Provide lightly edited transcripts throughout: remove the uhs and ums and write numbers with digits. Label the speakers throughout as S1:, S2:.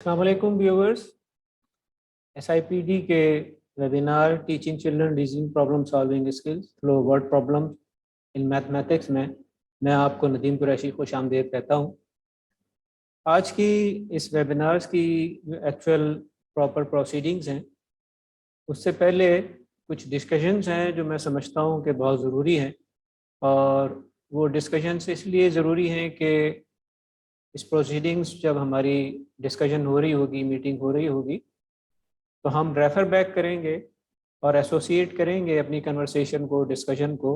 S1: अस्सलाम वालेकुम व्यूअर्स। एसआईपीडी के webinar teaching children reasoning problem solving skills through word problem in mathematics में मैं आपको नदीम कुरैशी खुश आमदीद कहता हूँ। आज की इस वेबिनार्स की एक्चुअल प्रॉपर प्रोसीडिंग्स हैं, उससे पहले कुछ डिस्कशंस हैं जो मैं समझता हूँ कि बहुत ज़रूरी हैं। और वो डिस्कशंस इसलिए ज़रूरी हैं कि इस प्रोसीडिंग्स जब हमारी डिस्कशन हो रही होगी, मीटिंग हो रही होगी, तो हम रेफ़र बैक करेंगे और एसोसिएट करेंगे अपनी कन्वर्सेशन को, डिस्कशन को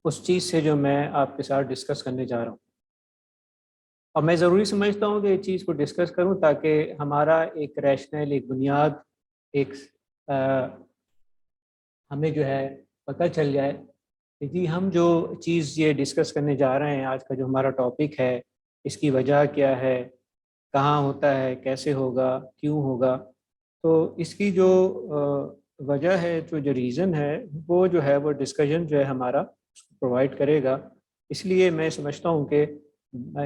S1: उस चीज़ से जो मैं आपके साथ डिस्कस करने जा रहा हूँ। और मैं ज़रूरी समझता हूँ कि इस चीज़ को डिस्कस करूँ ताकि हमारा एक रैशनल, एक बुनियाद, एक हमें जो है पता चल जाए कि जी हम जो चीज़ ये डिस्कस करने जा रहे हैं, आज का जो हमारा टॉपिक है, इसकी वजह क्या है, कहाँ होता है, कैसे होगा, क्यों होगा। तो इसकी जो वजह है, जो रीज़न है, वो जो है वो डिस्कशन जो है हमारा प्रोवाइड करेगा। इसलिए मैं समझता हूँ कि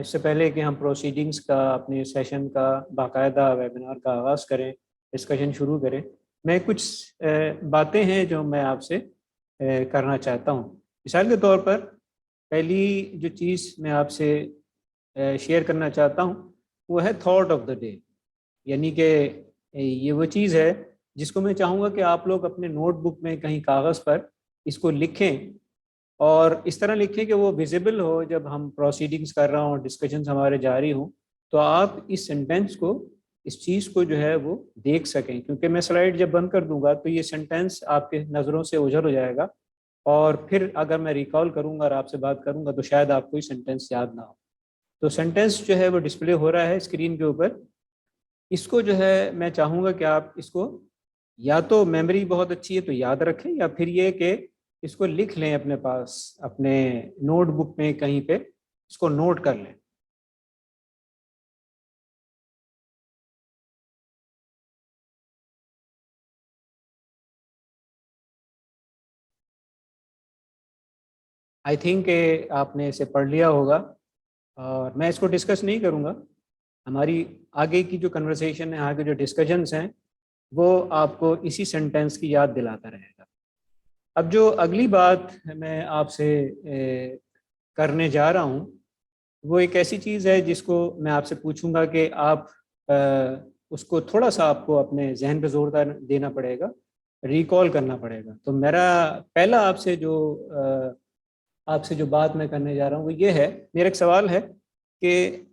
S1: इससे पहले कि हम प्रोसीडिंग्स का, अपने सेशन का बाकायदा वेबिनार का आगाज़ करें, डिस्कशन शुरू करें, मैं कुछ बातें हैं जो मैं आपसे करना चाहता हूँ। मिसाल के तौर पर पहली जो चीज़ मैं आपसे शेयर करना चाहता हूँ वो है थॉट ऑफ द डे। यानी कि ये वो चीज़ है जिसको मैं चाहूँगा कि आप लोग अपने नोटबुक में कहीं कागज़ पर इसको लिखें, और इस तरह लिखें कि वो विजिबल हो जब हम प्रोसीडिंग्स कर रहा हूँ, डिस्कशंस हमारे जारी हों, तो आप इस सेंटेंस को, इस चीज़ को जो है वो देख सकें। क्योंकि मैं स्लाइड जब बंद कर दूंगा तो ये सेंटेंस आपके नज़रों से ओझल हो जाएगा, और फिर अगर मैं रिकॉल करूँगा और आपसे बात करूँगा तो शायद आपको ये सेंटेंस याद ना हो। तो सेंटेंस जो है वो डिस्प्ले हो रहा है स्क्रीन के ऊपर। इसको जो है मैं चाहूँगा कि आप इसको, या तो मेमोरी बहुत अच्छी है तो याद रखें, या फिर ये कि इसको लिख लें अपने पास, अपने नोटबुक में कहीं पे इसको नोट कर लें। आई थिंक आपने इसे पढ़ लिया होगा, और मैं इसको डिस्कस नहीं करूँगा। हमारी आगे की जो कन्वर्सेशन है, आगे जो डिस्कशंस हैं, वो आपको इसी सेंटेंस की याद दिलाता रहेगा। अब जो अगली बात मैं आपसे करने जा रहा हूँ, वो एक ऐसी चीज़ है जिसको मैं आपसे पूछूंगा कि आप उसको थोड़ा सा आपको अपने जहन पे जोर देना पड़ेगा, रिकॉल करना पड़ेगा। तो मेरा पहला आपसे जो बात मैं करने जा रहा हूँ वो ये है, मेरा एक सवाल है कि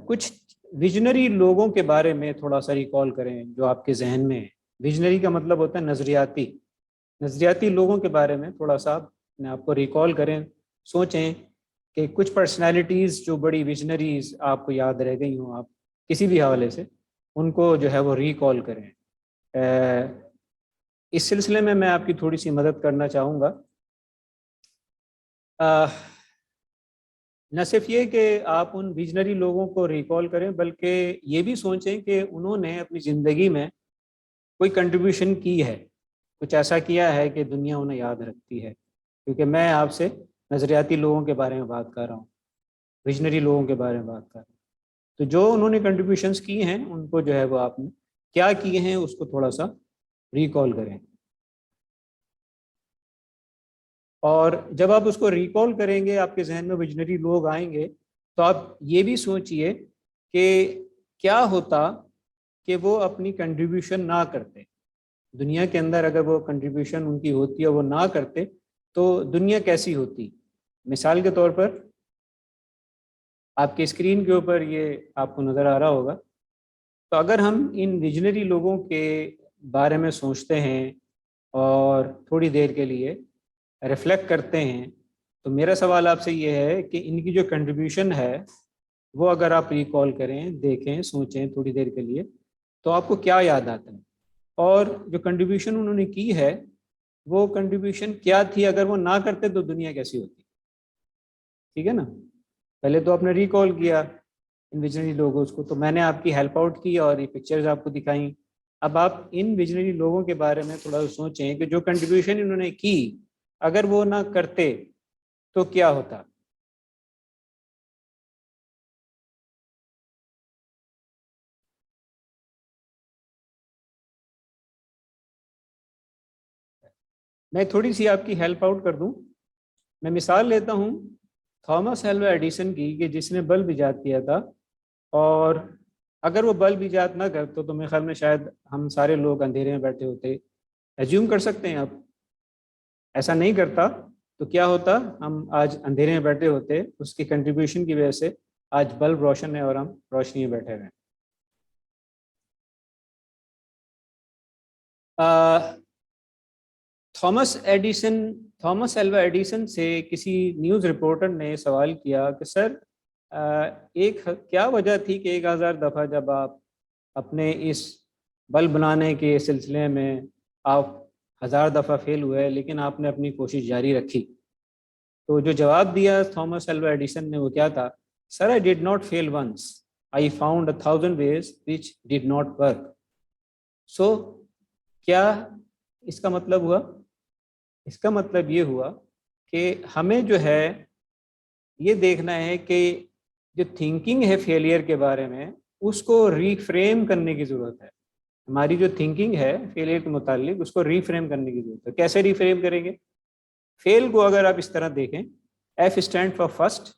S1: कुछ विजनरी लोगों के बारे में थोड़ा सा रिकॉल करें जो आपके जहन में है। विजनरी का मतलब होता है नज़रियाती। नज़रियाती लोगों के बारे में थोड़ा सा अपने आप को रिकॉल करें, सोचें कि कुछ पर्सनालिटीज़ जो बड़ी विजनरीज आपको याद रह गई हों, आप किसी भी हवाले से उनको जो है वो रिकॉल करें। इस सिलसिले में मैं आपकी थोड़ी सी मदद करना चाहूँगा। न सिर्फ ये कि आप उन विजनरी लोगों को रिकॉल करें, बल्कि ये भी सोचें कि उन्होंने अपनी ज़िंदगी में कोई कंट्रीब्यूशन की है, कुछ ऐसा किया है कि दुनिया उन्हें याद रखती है। क्योंकि मैं आपसे नज़रियाती लोगों के बारे में बात कर रहा हूँ, विजनरी लोगों के बारे में बात कर रहा हूँ। तो जो उन्होंने कंट्रीब्यूशंस की हैं, उनको जो है वो आपने क्या किए हैं उसको थोड़ा सा रिकॉल करें। और जब आप उसको रिकॉल करेंगे, आपके जहन में विजनरी लोग आएंगे, तो आप ये भी सोचिए कि क्या होता कि वो अपनी कंट्रीब्यूशन ना करते दुनिया के अंदर। अगर वो कंट्रीब्यूशन उनकी होती है, वो ना करते, तो दुनिया कैसी होती। मिसाल के तौर पर आपकी स्क्रीन के ऊपर ये आपको नज़र आ रहा होगा। तो अगर हम इन विजनरी लोगों के बारे में सोचते हैं और थोड़ी देर के लिए रिफ्लेक्ट करते हैं, तो मेरा सवाल आपसे ये है कि इनकी जो कंट्रीब्यूशन है वो अगर आप रिकॉल करें, देखें, सोचें थोड़ी देर के लिए, तो आपको क्या याद आता है। और जो कंट्रीब्यूशन उन्होंने की है, वो कंट्रीब्यूशन क्या थी, अगर वो ना करते तो दुनिया कैसी होती। ठीक है ना। पहले तो आपने रिकॉल किया इन विजनरी लोगों को, तो मैंने आपकी हेल्प आउट की और ये पिक्चर्स आपको दिखाई। अब आप इन विजनरी लोगों के बारे में थोड़ा सोचें कि जो कंट्रीब्यूशन इन्होंने की, अगर वो ना करते तो क्या होता। मैं थोड़ी सी आपकी हेल्प आउट कर दूं। मैं मिसाल लेता हूं थॉमस एल्वा एडिसन की, कि जिसने बल्ब इजाद किया था। और अगर वो बल्ब इजाद ना करते तो मेरे ख्याल में शायद हम सारे लोग अंधेरे में बैठे होते। एज्यूम कर सकते हैं आप, ऐसा नहीं करता तो क्या होता, हम आज अंधेरे में बैठे होते। उसकी कंट्रीब्यूशन की वजह से आज बल्ब रोशन है और हम रोशनी में बैठे हुए हैं। Thomas Edison Thomas Alva Edison से किसी न्यूज़ रिपोर्टर ने सवाल किया कि सर, क्या वजह थी कि 1000 दफ़ा जब आप अपने इस बल्ब बनाने के सिलसिले में आप 1000 दफ़ा फेल हुए लेकिन आपने अपनी कोशिश जारी रखी। तो जो जवाब दिया थॉमस एल्वा एडिसन ने वो क्या था, sir I did not fail once, I found 1000 ways which did not work. So क्या इसका मतलब हुआ? इसका मतलब ये हुआ कि हमें जो है ये देखना है कि जो थिंकिंग है फेलियर के बारे में, उसको रीफ्रेम करने की ज़रूरत है। हमारी जो थिंकिंग है फेलियर के मुतालिक, उसको रीफ्रेम करने की ज़रूरत है। कैसे रीफ्रेम करेंगे? फेल को अगर आप इस तरह देखें, F stand for first,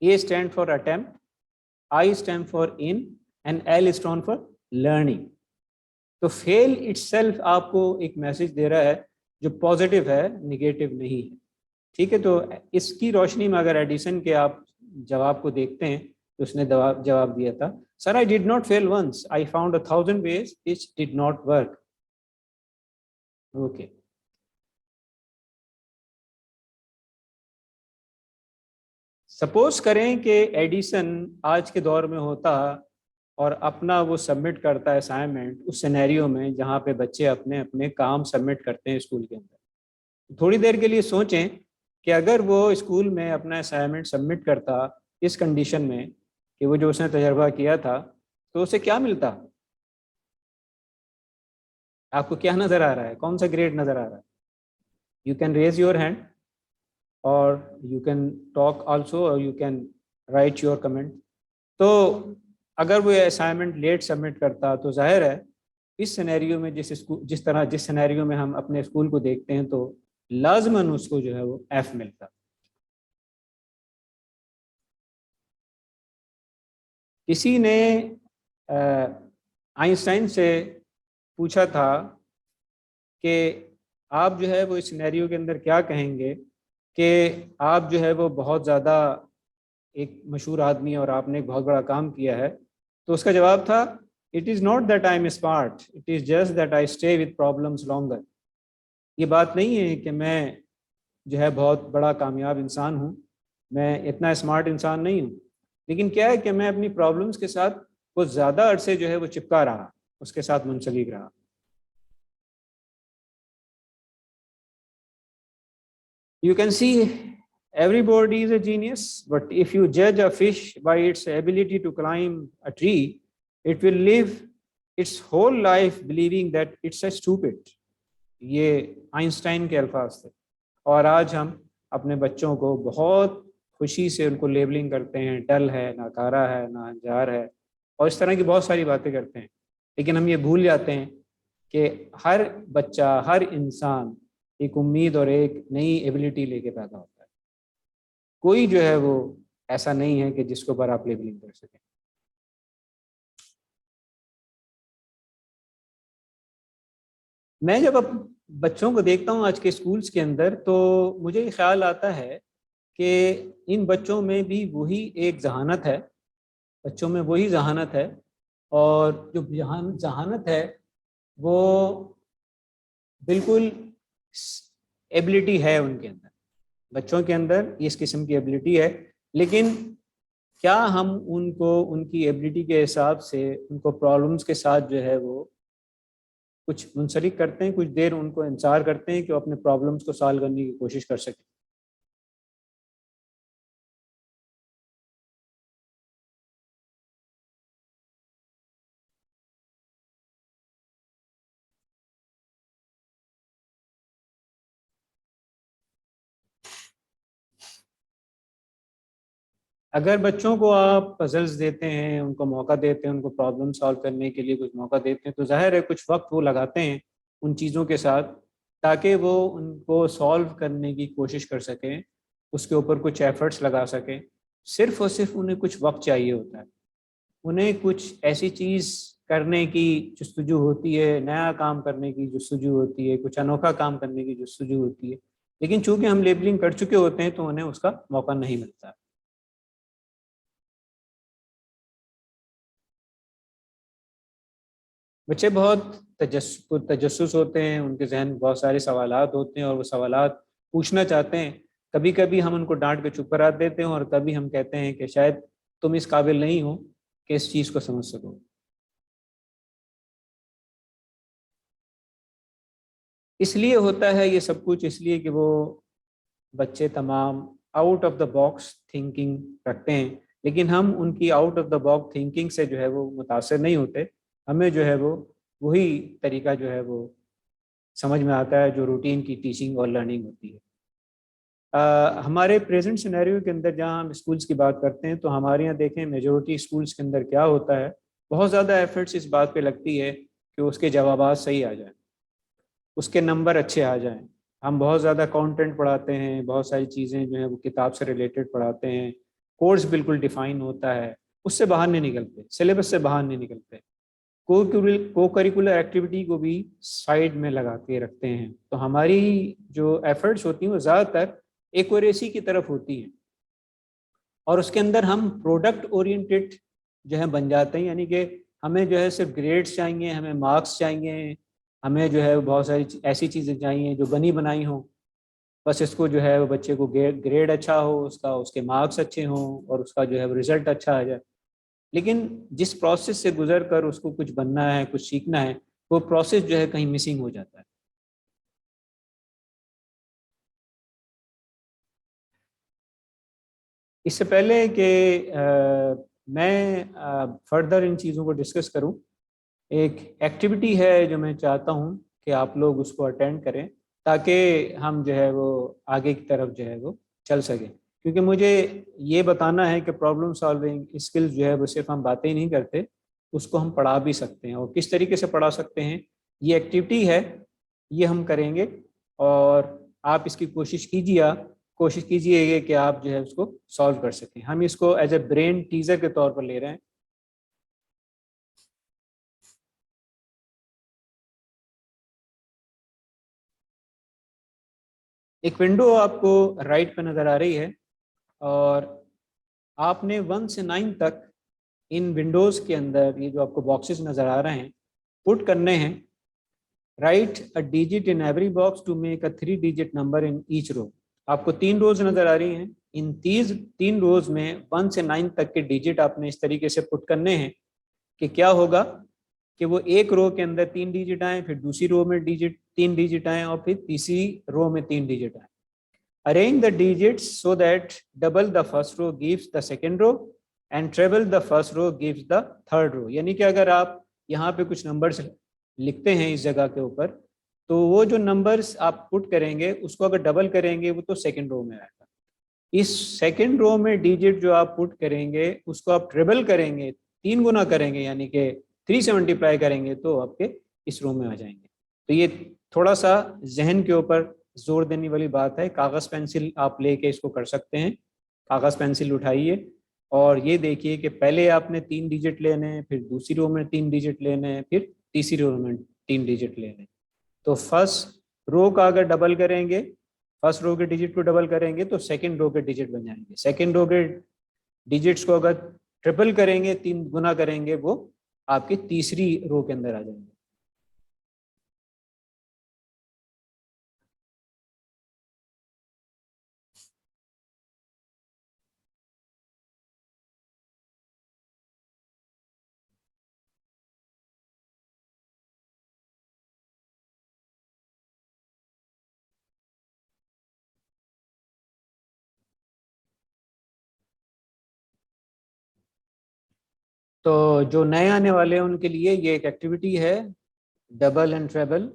S1: A stand for attempt, I stand for in, and L stand for learning. तो फेल इटसेल्फ आपको एक मैसेज दे रहा है जो पॉजिटिव है, निगेटिव नहीं है। ठीक है, तो इसकी रोशनी में अगर एडिसन के आप जवाब को देखते हैं तो उसने जवाब दिया था, sir I did not fail once, I found 1000 ways which did not work. Okay, suppose करें कि एडिसन आज के दौर में होता और अपना वो सबमिट करता है असाइनमेंट उस सिनेरियो में जहाँ पे बच्चे अपने अपने काम सबमिट करते हैं स्कूल के अंदर। थोड़ी देर के लिए सोचें कि अगर वो स्कूल में अपना असाइनमेंट सबमिट करता इस कंडीशन में कि वो जो उसने तजर्बा किया था, तो उसे क्या मिलता? आपको क्या नज़र आ रहा है? कौन सा ग्रेड नज़र आ रहा है? You can raise your hand और यू कैन टॉक आल्सो और you can write your comment. तो अगर वो असाइनमेंट लेट सबमिट करता तो जाहिर है इस सिनेरियो में, जिस सिनेरियो में हम अपने स्कूल को देखते हैं, तो लाजमन उसको जो है वो एफ मिलता। किसी ने आइंस्टाइन से पूछा था कि आप जो है वो इस सिनेरियो के अंदर क्या कहेंगे कि आप जो है वो बहुत ज़्यादा एक मशहूर आदमी और आपने एक बहुत बड़ा काम किया है। तो उसका जवाब था, it is not that I am smart, it is just that I stay with problems longer. ये बात नहीं है कि मैं जो है बहुत बड़ा कामयाब इंसान हूँ, मैं इतना स्मार्ट इंसान नहीं हूँ, लेकिन क्या है कि मैं अपनी प्रॉब्लम्स के साथ कुछ ज़्यादा अरसे जो है वो चिपका रहा, उसके साथ मुंसलिक रहा। You can see everybody is a genius, but if you judge a fish by its ability to climb a tree, it will live its whole life believing that it's a stupid. ये Einstein के अल्फाज थे। और आज हम अपने बच्चों को बहुत खुशी से उनको लेबलिंग करते हैं, डल है, नाकारा है, नाहंजार है, और इस तरह की बहुत सारी बातें करते हैं। लेकिन हम ये भूल जाते हैं कि हर बच्चा, हर इंसान एक उम्मीद और एक नई एबिलिटी लेके पैदा होता है। कोई जो है वो ऐसा नहीं है कि जिसके ऊपर आप लेबलिंग कर सकें। मैं जब बच्चों को देखता हूँ आज के स्कूल्स के अंदर, तो मुझे ये ख्याल आता है कि इन बच्चों में भी वही एक जहानत है, बच्चों में वही जहानत है। और जो जहानत है वो बिल्कुल एबिलिटी है उनके अंदर, बच्चों के अंदर इस किस्म की एबिलिटी है। लेकिन क्या हम उनको उनकी एबिलिटी के हिसाब से उनको प्रॉब्लम्स के साथ जो है वो कुछ मुंसलिक करते हैं, कुछ देर उनको इंतजार करते हैं कि वो अपने प्रॉब्लम्स को सॉल्व करने की कोशिश कर सकें? अगर बच्चों को आप पजल्स देते हैं, उनको मौका देते हैं, उनको प्रॉब्लम सॉल्व करने के लिए कुछ मौका देते हैं, तो जाहिर है कुछ वक्त वो लगाते हैं उन चीज़ों के साथ, ताकि वो उनको सॉल्व करने की कोशिश कर सकें, उसके ऊपर कुछ एफर्ट्स लगा सकें। सिर्फ और सिर्फ उन्हें कुछ वक्त चाहिए होता है, उन्हें कुछ ऐसी चीज़ करने की जस्तजू होती है, नया काम करने की जस्तजू होती है, कुछ अनोखा काम करने की जस्तजू होती है। लेकिन चूंकि हम लेबलिंग कर चुके होते हैं तो उन्हें उसका मौका नहीं मिलता। बच्चे बहुत तजस्सुस होते हैं, उनके जहन में बहुत सारे सवालात होते हैं और वो सवालात पूछना चाहते हैं। कभी कभी हम उनको डांट के चुप करा देते हैं और कभी हम कहते हैं कि शायद तुम इस काबिल नहीं हो कि इस चीज़ को समझ सको। इसलिए होता है ये सब कुछ, इसलिए कि वो बच्चे तमाम out of the box thinking रखते हैं, लेकिन हम उनकी out of the box thinking से जो है वो मुतासर नहीं होते। हमें जो है वो वही तरीका जो है वो समझ में आता है जो रूटीन की टीचिंग और लर्निंग होती है। हमारे प्रेजेंट सिनेरियो के अंदर जहाँ हम स्कूल्स की बात करते हैं तो हमारे यहाँ देखें मेजोरिटी स्कूल्स के अंदर क्या होता है, बहुत ज़्यादा एफर्ट्स इस बात पे लगती है कि उसके जवाबात सही आ जाए, उसके नंबर अच्छे आ जाएं। हम बहुत ज़्यादा कंटेंट पढ़ाते हैं, बहुत सारी चीज़ें जो है वो किताब से रिलेटेड पढ़ाते हैं, कोर्स बिल्कुल डिफाइन होता है, उससे बाहर नहीं निकलते, सिलेबस से बाहर नहीं निकलते। को करिकुलर एक्टिविटी को भी साइड में लगा के रखते हैं। तो हमारी जो एफर्ट्स होती हैं वो ज़्यादातर एक्यूरेसी की तरफ होती हैं और उसके अंदर हम प्रोडक्ट ओरिएंटेड जो है बन जाते हैं। यानी कि हमें जो है सिर्फ ग्रेड्स चाहिए, हमें मार्क्स चाहिए, हमें जो है बहुत सारी ऐसी चीज़ें चाहिए जो बनी बनाई हों। बस इसको जो है वो बच्चे को ग्रेड अच्छा हो, उसका उसके मार्क्स अच्छे हों और उसका जो है वो रिजल्ट अच्छा आ जाए। लेकिन जिस प्रोसेस से गुजर कर उसको कुछ बनना है, कुछ सीखना है, वो प्रोसेस जो है कहीं मिसिंग हो जाता है। इससे पहले कि मैं फर्दर इन चीज़ों को डिस्कस करूं, एक एक्टिविटी है जो मैं चाहता हूं कि आप लोग उसको अटेंड करें ताकि हम जो है वो आगे की तरफ जो है वो चल सकें। क्योंकि मुझे ये बताना है कि प्रॉब्लम सॉल्विंग स्किल्स जो है वो सिर्फ हम बातें ही नहीं करते, उसको हम पढ़ा भी सकते हैं। और किस तरीके से पढ़ा सकते हैं, ये एक्टिविटी है, ये हम करेंगे। और आप इसकी कोशिश कीजिएगा कि आप जो है उसको सॉल्व कर सकें। हम इसको एज ए ब्रेन टीजर के तौर पर ले रहे हैं। एक विंडो आपको राइट पे नज़र आ रही है और आपने 1 से 9 तक इन विंडोज़ के अंदर ये जो आपको बॉक्सेस नज़र आ रहे हैं पुट करने हैं। Write a digit in every box to make a 3 digit number in each row. आपको 3 रोज नज़र आ रही हैं। इन 3 रोज में 1 से 9 तक के डिजिट आपने इस तरीके से पुट करने हैं कि क्या होगा कि वो एक रो के अंदर 3 डिजिट आए, फिर दूसरी रो में 3 डिजिट आए और फिर तीसरी रो में 3 डिजिट आए। Arrange the digits so that double the first row gives the second row and treble the first row gives the third row। यानी कि अगर आप यहाँ पे कुछ नंबर्स लिखते हैं इस जगह के ऊपर, तो वो जो नंबर्स आप पुट करेंगे उसको अगर डबल करेंगे वो तो सेकंड रो में आएगा। इस सेकंड रो में डिजिट जो आप पुट करेंगे उसको आप ट्रिबल करेंगे, 3 गुना करेंगे, यानी कि 3 से मल्टीप्लाई करेंगे तो आपके इस रो में आ जाएंगे। तो ये थोड़ा सा जहन के ऊपर जोर देने वाली बात है। कागज़ पेंसिल आप लेके इसको कर सकते हैं। कागज़ पेंसिल उठाइए और ये देखिए कि पहले आपने 3 डिजिट लेने हैं, फिर दूसरी रो में 3 डिजिट लेने हैं, फिर तीसरी रो में 3 डिजिट लेने हैं। तो फर्स्ट रो का अगर डबल करेंगे, फर्स्ट रो के डिजिट को डबल करेंगे तो सेकंड रो के डिजिट बन जाएंगे। सेकंड रो के डिजिट्स को अगर ट्रिपल करेंगे, 3 गुना करेंगे, वो आपकी तीसरी रो के अंदर आ जाएंगे। तो जो नए आने वाले हैं उनके लिए ये एक एक्टिविटी है, डबल एंड ट्रेबल।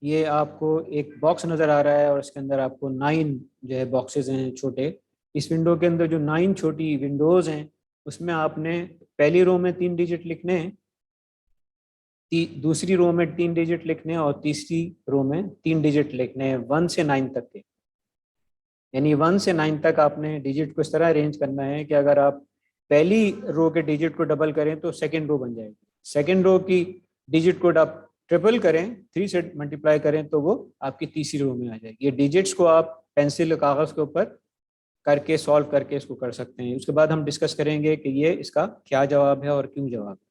S1: ये आपको एक बॉक्स नज़र आ रहा है और इसके अंदर आपको 9 जो है बॉक्सेस हैं छोटे। इस विंडो के अंदर जो 9 छोटी विंडोज़ हैं उसमें आपने पहली रो में 3 डिजिट लिखने हैं, दूसरी रो में 3 डिजिट लिखने हैं और तीसरी रो में 3 डिजिट लिखने हैं 1 से 9 तक के। यानी 1 से 9 तक आपने डिजिट को इस तरह अरेंज करना है कि अगर आप पहली रो के डिजिट को डबल करें तो सेकेंड रो बन जाएगी, सेकेंड रो की डिजिट को आप ट्रिपल करें, 3 से मल्टीप्लाई करें तो वो आपकी तीसरी रो में आ जाएगी। ये डिजिट्स को आप पेंसिल कागज के ऊपर करके सॉल्व करके इसको कर सकते हैं। उसके बाद हम डिस्कस करेंगे कि ये इसका क्या जवाब है और क्यों जवाब है।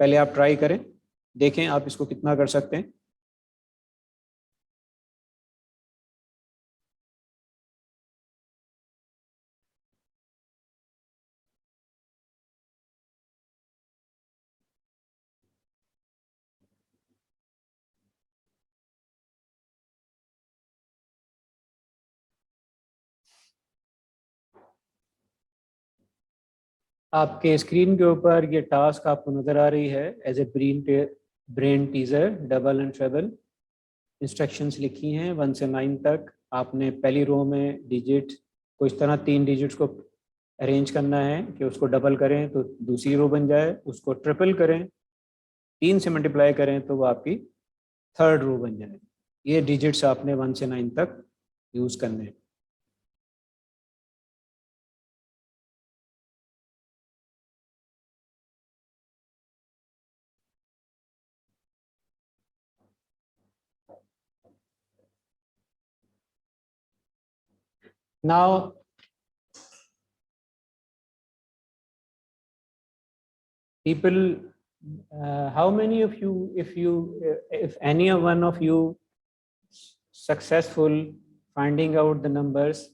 S1: पहले आप ट्राई करें, देखें आप इसको कितना कर सकते हैं। आपके स्क्रीन के ऊपर ये टास्क आपको नज़र आ रही है as a brain teaser, double and treble. Instructions लिखी हैं 1 से 9 तक। आपने पहली रो में डिजिट को इस तरह 3 डिजिट्स को अरेंज करना है कि उसको डबल करें तो दूसरी रो बन जाए, उसको ट्रिपल करें, 3 से मल्टीप्लाई करें तो वो आपकी थर्ड रो बन जाए। ये डिजिट्स आपने 1 से 9 तक यूज़ करने हैं। Now, people, how many of you, if any one of you successful finding out the numbers,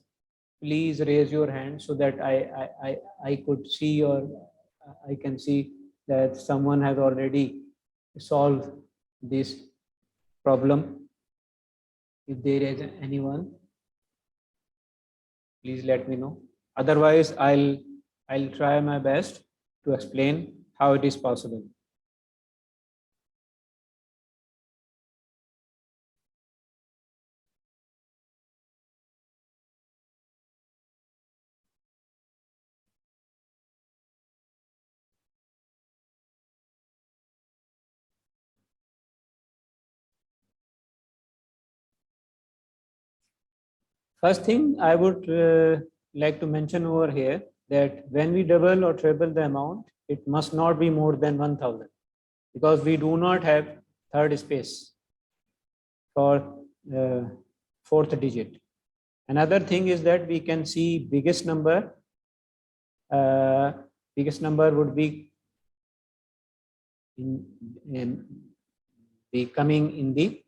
S1: please raise your hand so that I could see, or I can see that someone has already solved this problem. If there is anyone, please let me know. Otherwise, I'll try my best to explain how it is possible. First thing I would like to mention over here that when we double or treble the amount, it must not be more than 1000 because we do not have third space for fourth digit. Another thing is that we can see biggest number. Biggest number would be be coming in the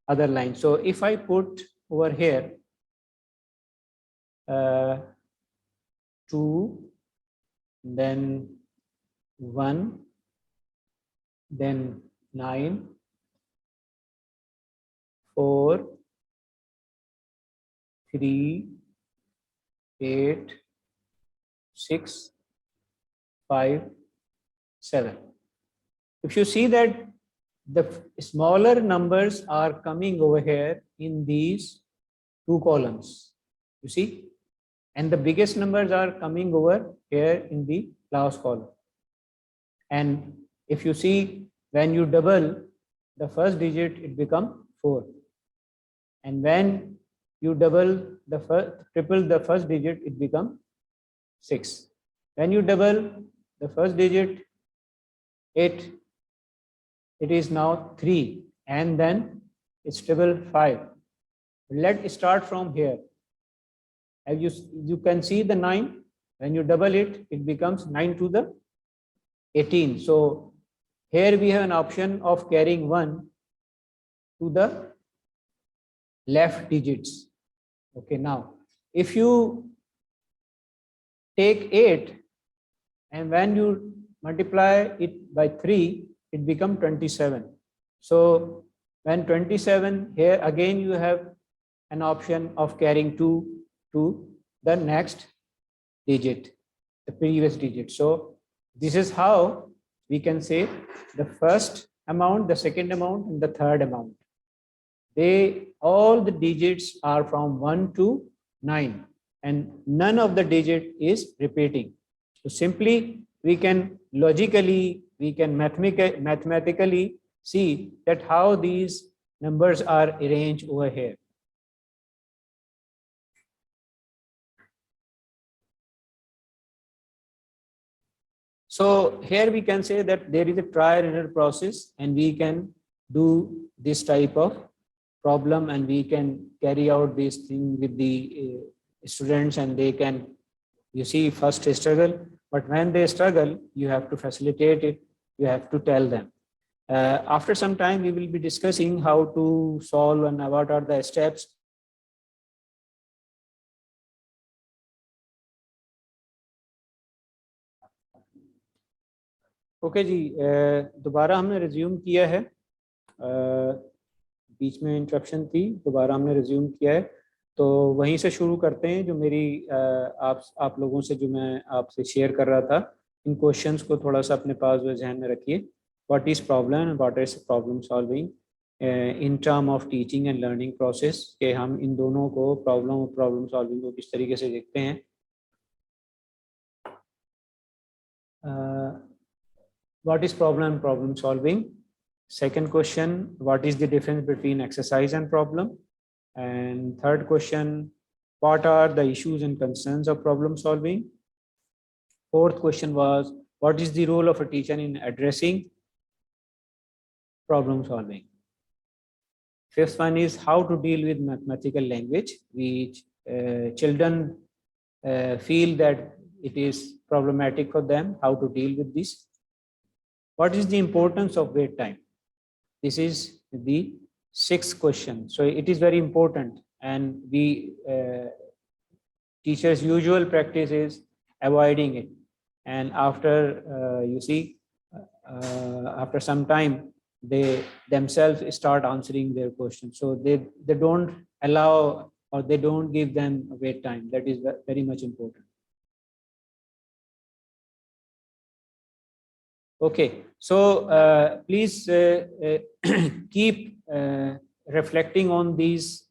S1: other line. So if I put over here 2, then 1, then 9, 4, 3, 8, 6, 5, 7. If you see that the smaller numbers are coming over here in these 2 columns, you see, and the biggest numbers are coming over here in the last column. And if you see, when you double the first digit, it becomes 4. And when you triple the first digit, it becomes 6. When you double the first digit, it is now 3, and then it's triple 5. Let's start from here. As you can see the 9, when you double it, it becomes 9 to the 18. So here we have an option of carrying 1 to the left digits. Okay, now if you take 8 and when you multiply it by 3, it becomes 27. So when 27, here again you have an option of carrying 2 to the next digit, the previous digit. So this is how we can say the first amount, the second amount, and the third amount. All the digits are from 1 to 9, and none of the digit is repeating. So simply we can logically, we can mathematically see that how these numbers are arranged over here. So here we can say that there is a trial and error process, and we can do this type of problem, and we can carry out this thing with the students, and they can, you see, first struggle, but when they struggle, you have to facilitate it, you have to tell them. After some time, we will be discussing how to solve and what are the steps. Okay ji, दोबारा हमने resume किया है, बीच में interruption थी, दोबारा हमने resume किया है, तो वहीं से शुरू करते हैं। जो मेरी आप लोगों से जो मैं आपसे शेयर कर रहा था, इन क्वेश्चंस को थोड़ा सा अपने पास जो ध्यान में रखिए। What is problem and what is problem solving in term of teaching and learning process, के हम इन दोनों को, प्रॉब्लम और प्रॉब्लम सॉल्विंग को किस तरीके से देखते हैं। What is problem and problem solving? Second question, what is the difference between exercise and problem? And third question, what are the issues and concerns of problem solving? Fourth question was, what is the role of a teacher in addressing problem solving? Fifth one is how to deal with mathematical language, which children feel that it is problematic for them, how to deal with this. What is the importance of wait time? This is the sixth question. So it is very important, and we teachers' usual practice is avoiding it. And after you see, after some time, they themselves start answering their questions. So they don't allow, or they don't give them wait time. That is very much important. Okay, so please keep reflecting on these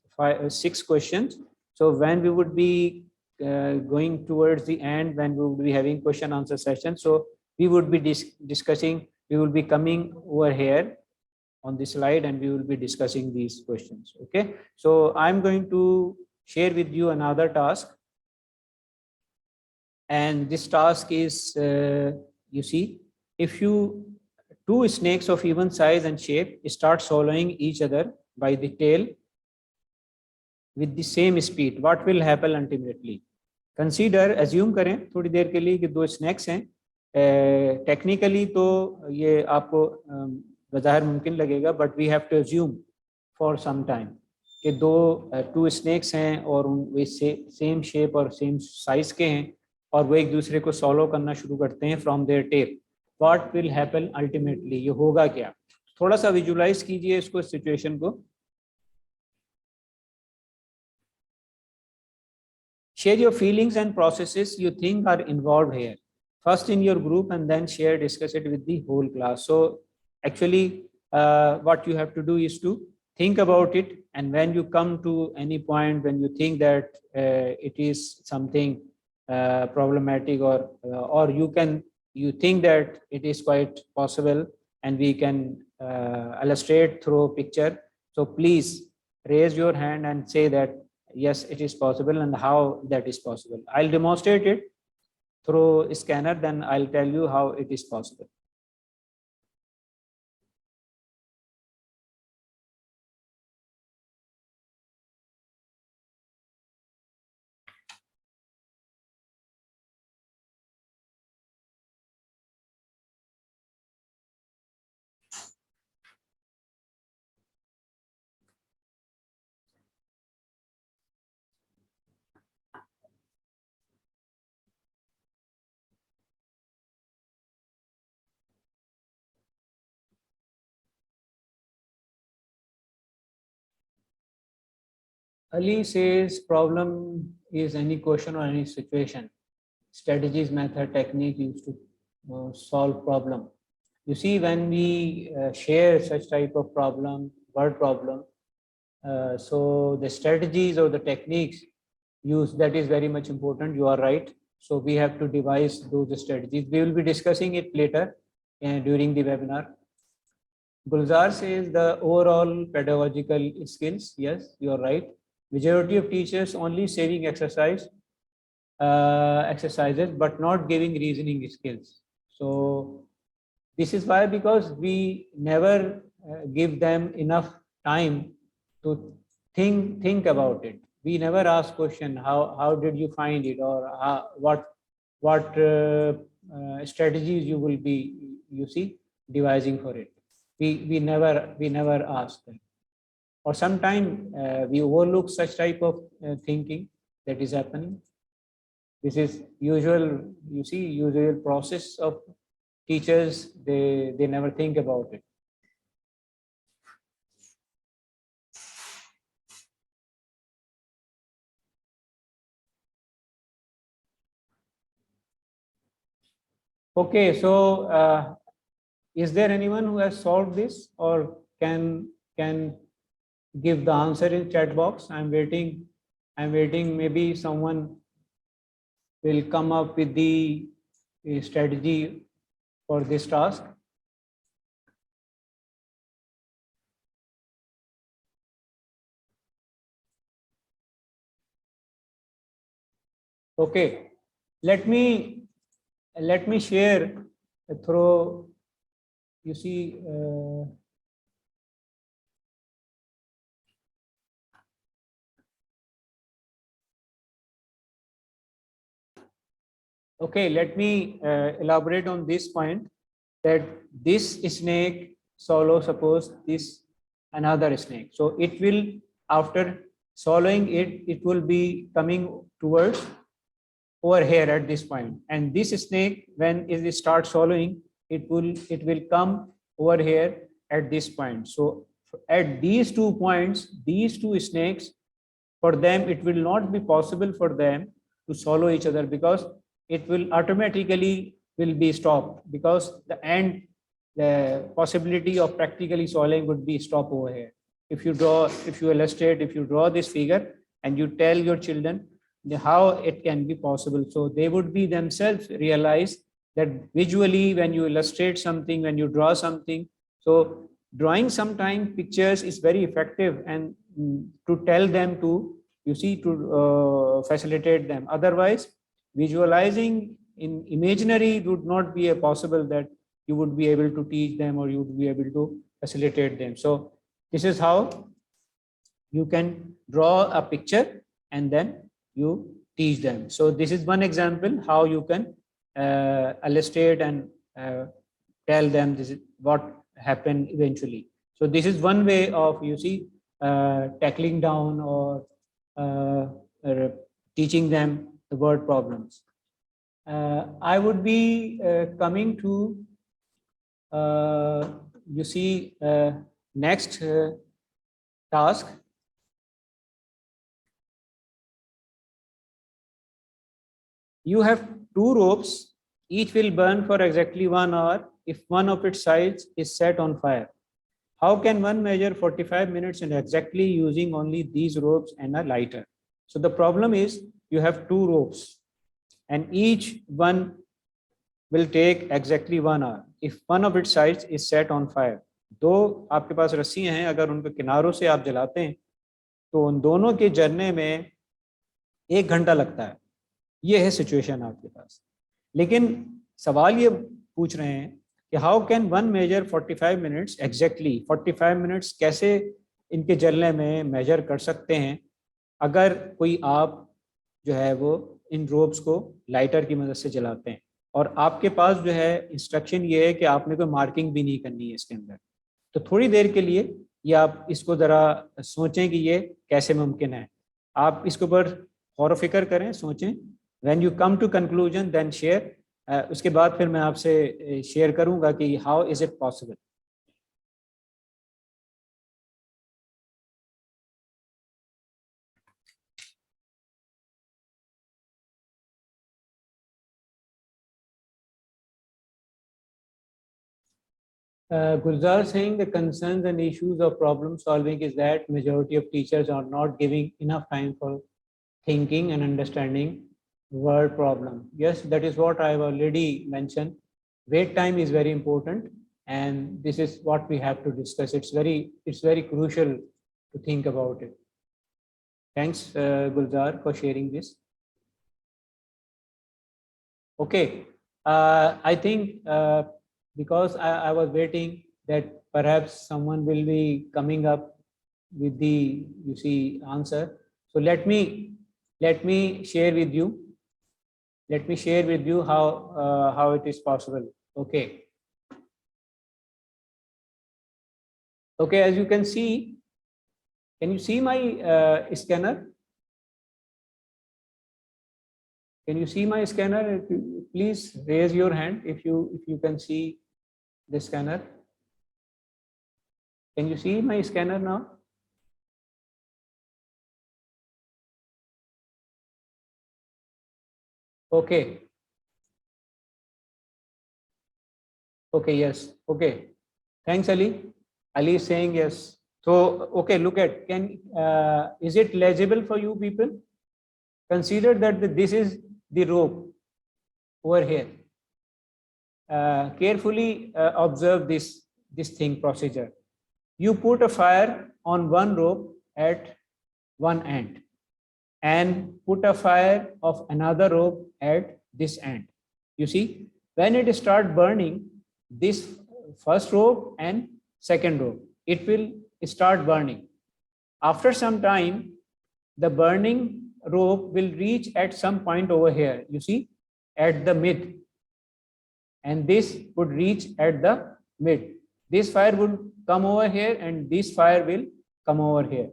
S1: six questions. So when we would be going towards the end, when we would be having question answer session, so we would be discussing, we will be coming over here on this slide, and we will be discussing these questions. Okay, so I'm going to share with you another task, and this task is, you see, if two snakes of even size and shape start swallowing each other by the tail with the same speed, what will happen ultimately? Consider, assume करें थोड़ी देर के लिए कि दो snakes हैं, technically तो ये आपको बज़ाहिर मुमकिन लगेगा, but we have to assume for some time कि two snakes हैं और वे same shape और same size के हैं, और वो एक दूसरे को swallow करना शुरू करते हैं from their tail. What will happen ultimately? ये होगा क्या? थोड़ा सा विजुलाइज कीजिए इसको, सिचुएशन को। Share your feelings and processes you think are involved here. First in your group, and then discuss it with the whole class. So actually, what you have to do is to think about it, and when you come to any point when you think that it is something problematic, or you think that it is quite possible, and we can illustrate through a picture. So please raise your hand and say that yes, it is possible, and how that is possible. I'll demonstrate it through a scanner, then I'll tell you how it is possible. Ali says problem is any question or any situation. Strategies, method, technique used to solve problem. You see, when we share such type of problem, word problem, so the strategies or the techniques used, that is very much important. You are right. So we have to devise those strategies. We will be discussing it later during the webinar. Gulzar says the overall pedagogical skills. Yes, you are right. Majority of teachers only saving exercises, but not giving reasoning skills. So this is why, because we never give them enough time to think about it. We never ask question, how did you find it, or what strategies you will be, you see, devising for it. We never ask them, or sometimes we overlook such type of thinking that is happening. This is usual, you see, usual process of teachers. They never think about it. Okay, so is there anyone who has solved this, or can give the answer in chat box? I'm waiting. Maybe someone will come up with the strategy for this task. Okay, let me share through, you see, okay, let me elaborate on this point, that this snake swallow, suppose this another snake. So it will, after swallowing it, it will be coming towards over here at this point. And this snake, when it starts swallowing, it will come over here at this point. So at these 2 points, these two snakes, for them it will not be possible for them to swallow each other, because it will automatically will be stopped, because the possibility of practically swallowing would be stopped over here. If you illustrate, if you draw this figure and you tell your children how it can be possible, so they would be themselves realize that visually, when you illustrate something, when you draw something, so drawing sometime pictures is very effective, and to tell them to, you see, to facilitate them. Otherwise, visualizing in imaginary would not be a possible that you would be able to teach them, or you would be able to facilitate them. So this is how you can draw a picture and then you teach them. So this is one example how you can illustrate and tell them this is what happened eventually. So this is one way of, you see, tackling down or teaching them the word problems. I would be coming to, you see, next task. You have 2 ropes, each will burn for exactly 1 hour if one of its sides is set on fire. How can one measure 45 minutes and exactly using only these ropes and a lighter? So the problem is, you have 2 ropes and each one will take exactly 1 hour if one of its sides is set on fire. दो आपके पास रस्सियां हैं, अगर उनके किनारों से आप जलाते हैं तो उन दोनों के जलने में 1 घंटा लगता है. ये है सिचुएशन आपके पास. लेकिन सवाल ये पूछ रहे हैं कि how can one measure 45 minutes exactly. 45 minutes कैसे इनके जलने में मेजर कर सकते हैं अगर कोई आप जो है वो इन रोप्स को लाइटर की मदद से जलाते हैं, और आपके पास जो है इंस्ट्रक्शन ये है कि आपने कोई मार्किंग भी नहीं करनी है इसके अंदर. तो थोड़ी देर के लिए ये आप इसको ज़रा सोचें कि ये कैसे मुमकिन है. आप इसके ऊपर गौर फिक्र करें, सोचें. When you come to conclusion then share. उसके बाद फिर मैं आपसे शेयर करूंगा कि how is it possible. Gulzar saying the concerns and issues of problem solving is that majority of teachers are not giving enough time for thinking and understanding word problem. Yes, that is what I have already mentioned. Wait time is very important. and this is what we have to discuss. It's very crucial to think about it. Thanks, Gulzar, for sharing this. Okay, I think because I was waiting that perhaps someone will be coming up with the answer. So let me share with you. Let me share with you how it is possible. Okay. Okay, as you can see, can you see my scanner? Can you see my scanner? Please raise your hand if you can see the scanner. Can you see my scanner now? Okay. Okay, yes. Okay. Thanks, Ali. Ali is saying yes. So, okay, look at, is it legible for you people? Consider that this is the rope over here. Carefully observe this thing procedure. You put a fire on one rope at one end and put a fire of another rope at this end. You see, when it start burning, this first rope and second rope, it will start burning. After some time, the burning rope will reach at some point over here, you see, at the mid, and this would reach at the mid. This fire would come over here and this fire will come over here.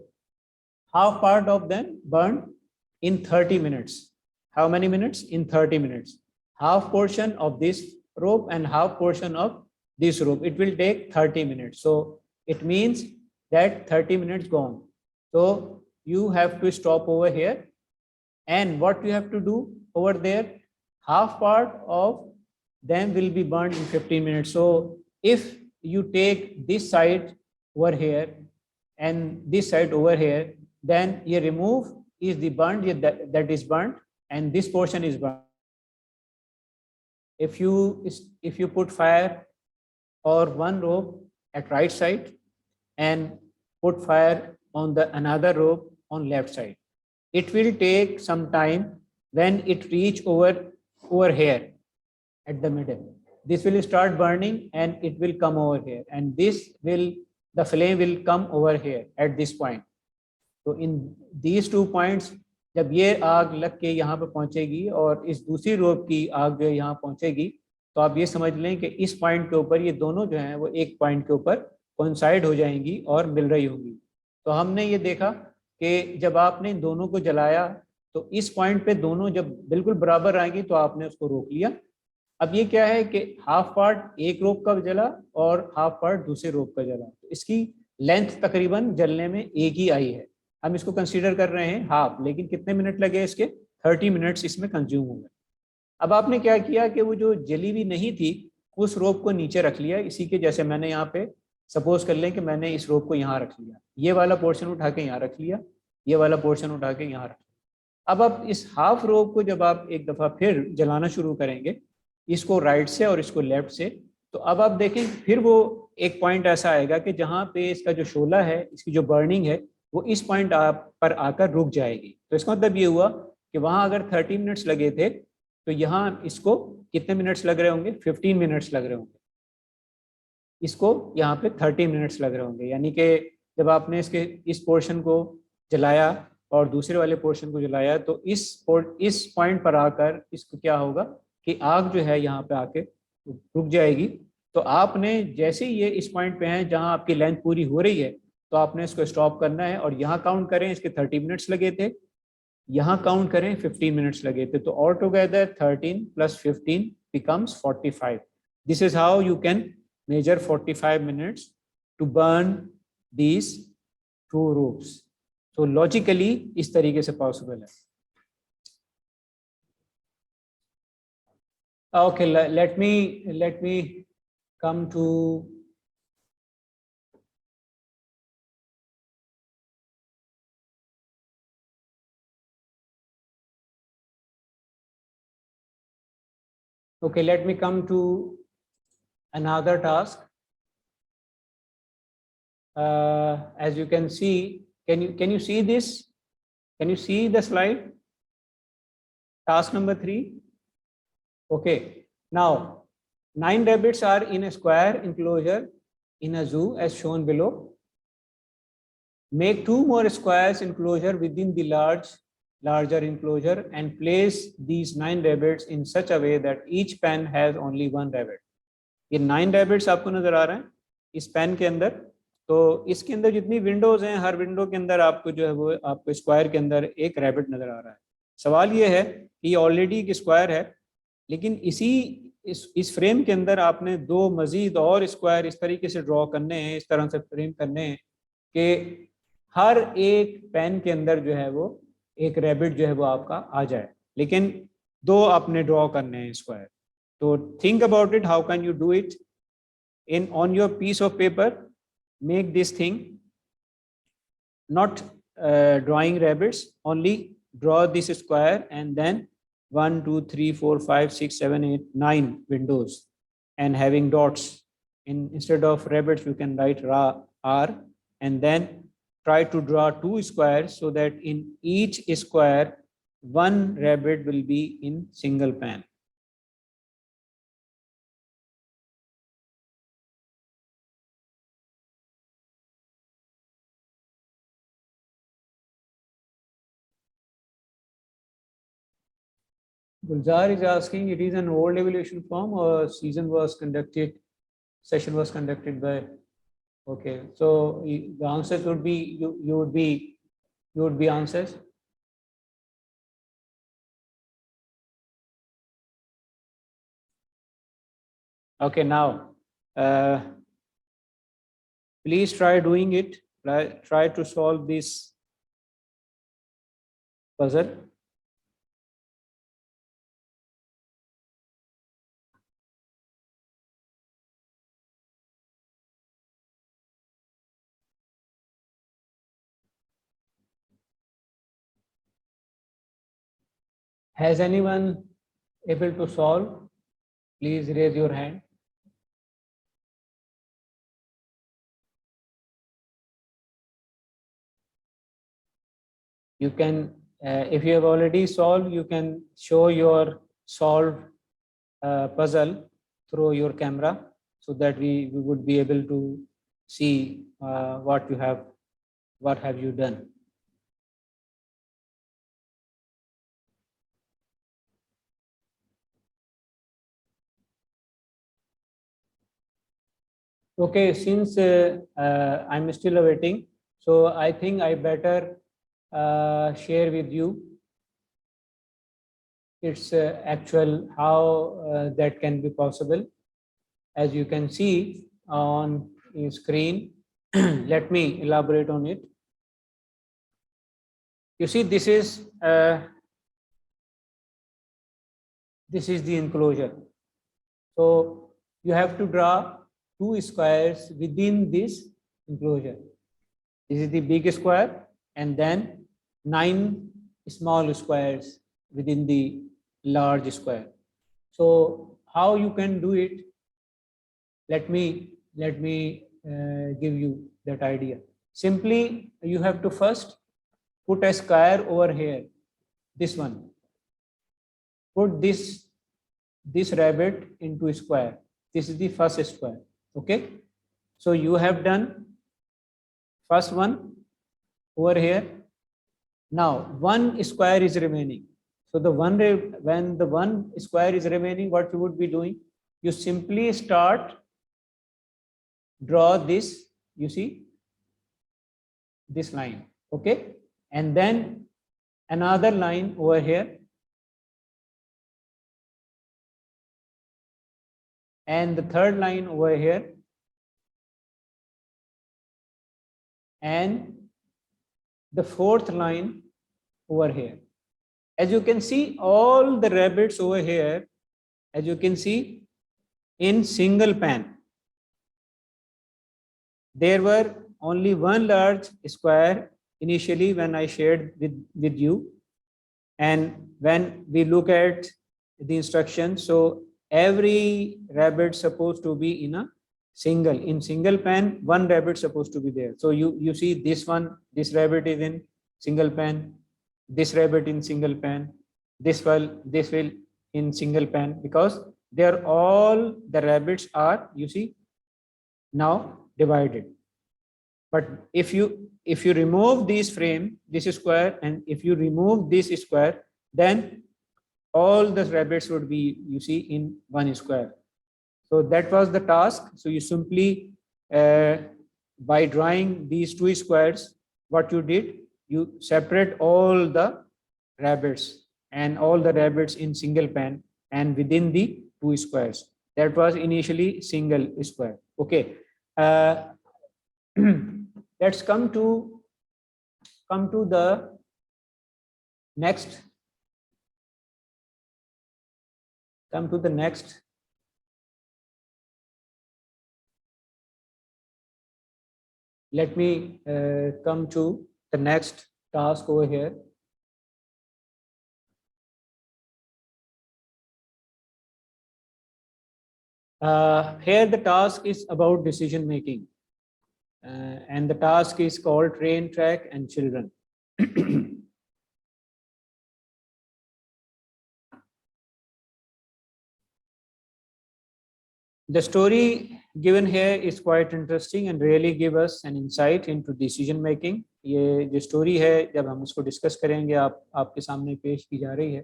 S1: Half part of them burn in 30 minutes. How many minutes? In 30 minutes. Half portion of this rope and half portion of this rope. It will take 30 minutes. So it means that 30 minutes gone. So you have to stop over here. And what you have to do over there, half part of them will be burned in 15 minutes. So if you take this side over here and this side over here, then you remove is the burnt that is burnt and this portion is burnt. If you put fire or one rope at right side and put fire on the another rope on left side, it will take some time. When it reach over here at the middle, this will start burning and it will come over here, and the flame will come over here at this point. तो इन these 2 points, जब ये आग लग के यहाँ पे पहुंचेगी और इस दूसरी रोप की आग जो यहाँ पहुंचेगी, तो आप ये समझ लें कि इस पॉइंट के ऊपर ये दोनों जो हैं वो एक पॉइंट के ऊपर कोइंसाइड हो जाएंगी और मिल रही होंगी. तो हमने ये देखा कि जब आपने इन दोनों को जलाया तो इस पॉइंट पे दोनों जब बिल्कुल बराबर आएंगी तो आपने उसको रोक लिया. अब ये क्या है कि हाफ पार्ट एक रोप का जला और हाफ पार्ट दूसरे रोप का जला, तो इसकी लेंथ तकरीबन जलने में एक ही आई है. हम इसको कंसीडर कर रहे हैं हाफ, लेकिन कितने मिनट लगे इसके? 30 मिनट्स इसमें कंज्यूम हो गए. अब आपने क्या किया कि वो जो जली हुई नहीं थी उस रोप को नीचे रख लिया, इसी के जैसे मैंने यहाँ पे सपोज कर लें कि मैंने इस रोप को यहाँ रख लिया, ये वाला पोर्शन उठा के यहाँ रख लिया, ये वाला पोर्शन उठा के यहाँ रख लिया. अब आप इस हाफ रोप को जब आप एक दफ़ा फिर जलाना शुरू करेंगे, इसको राइट से और इसको लेफ्ट से, तो अब आप देखें फिर वो एक पॉइंट ऐसा आएगा कि जहाँ पे इसका जो शोला है, इसकी जो बर्निंग है, वो इस पॉइंट पर आकर रुक जाएगी. तो इसका मतलब ये हुआ कि वहाँ अगर 30 मिनट्स लगे थे तो यहाँ इसको कितने मिनट्स लग रहे होंगे? 15 मिनट्स लग रहे होंगे. इसको यहाँ पे 30 मिनट्स लग रहे होंगे. यानी कि जब आपने इस पोर्शन को जलाया और दूसरे वाले पोर्शन को जलाया तो इस पॉइंट पर आकर इसको क्या होगा कि आग जो है यहाँ पे आके रुक जाएगी. तो आपने जैसे ही ये इस पॉइंट पे हैं जहाँ आपकी लेंथ पूरी हो रही है, तो आपने इसको स्टॉप करना है और यहाँ काउंट करें, इसके 30 मिनट्स लगे थे, यहाँ काउंट करें 15 मिनट्स लगे थे, तो all together 13 + 15 becomes 45. This is how you can measure 45 minutes to burn these 2 ropes. So logically इस तरीके से पॉसिबल है. Okay, let me come to another task. as you can see, can you see this? Can you see the slide? Task number 3. Okay. Now, 9 rabbits are in a square enclosure in a zoo as shown below. Make 2 more squares enclosure within the larger enclosure and place these 9 rabbits in such a way that each pen has only 1 rabbit. ये 9 rabbits आपको नजर आ रहे हैं इस pen के अंदर. तो इसके अंदर जितनी विंडोज हैं, हर विंडो के अंदर आपको जो है वो आपको स्क्वायर के अंदर एक रैबिट नजर आ रहा है. सवाल ये है कि ये ऑलरेडी एक स्क्वायर है, लेकिन इस फ्रेम के अंदर आपने 2 मजीद और स्क्वायर इस तरीके से ड्रॉ करने हैं, इस तरह से फ्रेम करने हैं कि हर एक पेन के अंदर जो है वो एक रैबिट जो है वो आपका आ जाए, लेकिन 2 आपने ड्रॉ करने हैं स्क्वायर. तो think about it, how can you do it in on your piece of paper. Make this thing, not drawing rabbits, only draw this square and then 1 2 3 4 5 6 7 8 9 windows and having dots. Instead of rabbits you can write R and then try to draw 2 squares so that in each square 1 rabbit will be in single pan. Gulzar is asking, it is an old evaluation form or session was conducted by, okay. So the answers would be, you would be answers. Okay, now, please try doing it. Try to solve this puzzle. Has anyone able to solve? Please raise your hand. You can, if you have already solved, you can show your solved puzzle through your camera so that we would be able to see what have you done. Okay, since I'm still awaiting, so I think I better share with you its actual how that can be possible. As you can see on screen, let me elaborate on it. You see, this is the enclosure. So you have to draw 2 squares within this enclosure. This is the big square and then 9 small squares within the large square. So how you can do it? Let me give you that idea. Simply, you have to first put a square over here. This one. Put this rabbit into a square. This is the first square. Okay. So you have done first one over here. Now 1 square is remaining. So when the 1 square is remaining, what you would be doing? You simply start draw this. You see this line. Okay. And then another line over here. And the third line over here. And the 4th line over here. As you can see, all the rabbits over here, as you can see, in single pan. There were only 1 large square initially when I shared with you. And when we look at the instructions, so every rabbit supposed to be in a Single. In single pen, one rabbit supposed to be there. So you see this one, this rabbit is in single pen, this rabbit in single pen, this will in single pen, because they are all, the rabbits are, you see, now divided. But if you remove this frame, this square, and if you remove this square, then all the rabbits would be, you see, in one square. So that was the task. So you simply, by drawing these two squares, what you did, you separate all the rabbits and all the rabbits in single pen and within the two squares. That was initially single square. Okay. Let's come to the next. Come to the next. Let me come to the next task over here. Here the task is about decision making, and the task is called train, track, and children. The story given here is quite interesting and really give us an insight into decision making. ये जो story है, जब हम उसको discuss करेंगे, आपके सामने पेश की जा रही है,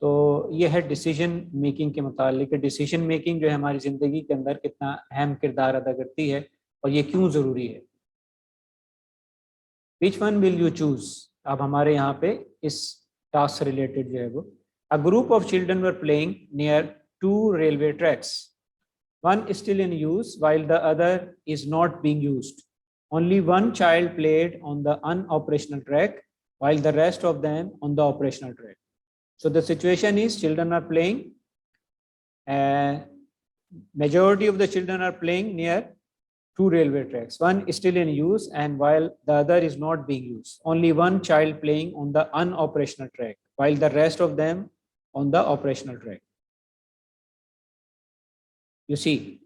S1: तो ये है decision making के मुतालिक। decision making जो है हमारी ज़िंदगी के अंदर कितना अहम किरदार अदा करती है और ये क्यों ज़रूरी है। Which one will you choose? अब हमारे यहाँ पे इस task से related जो है वो, a group of children were playing near two railway tracks. One is still in use while the other is not being used. Only one child played on the unoperational track while the rest of them on the operational track. So the situation is children are playing. Majority of the children are playing near two railway tracks. One is still in use and while the other is not being used. Only one child playing on the unoperational track while the rest of them on the operational track. You see,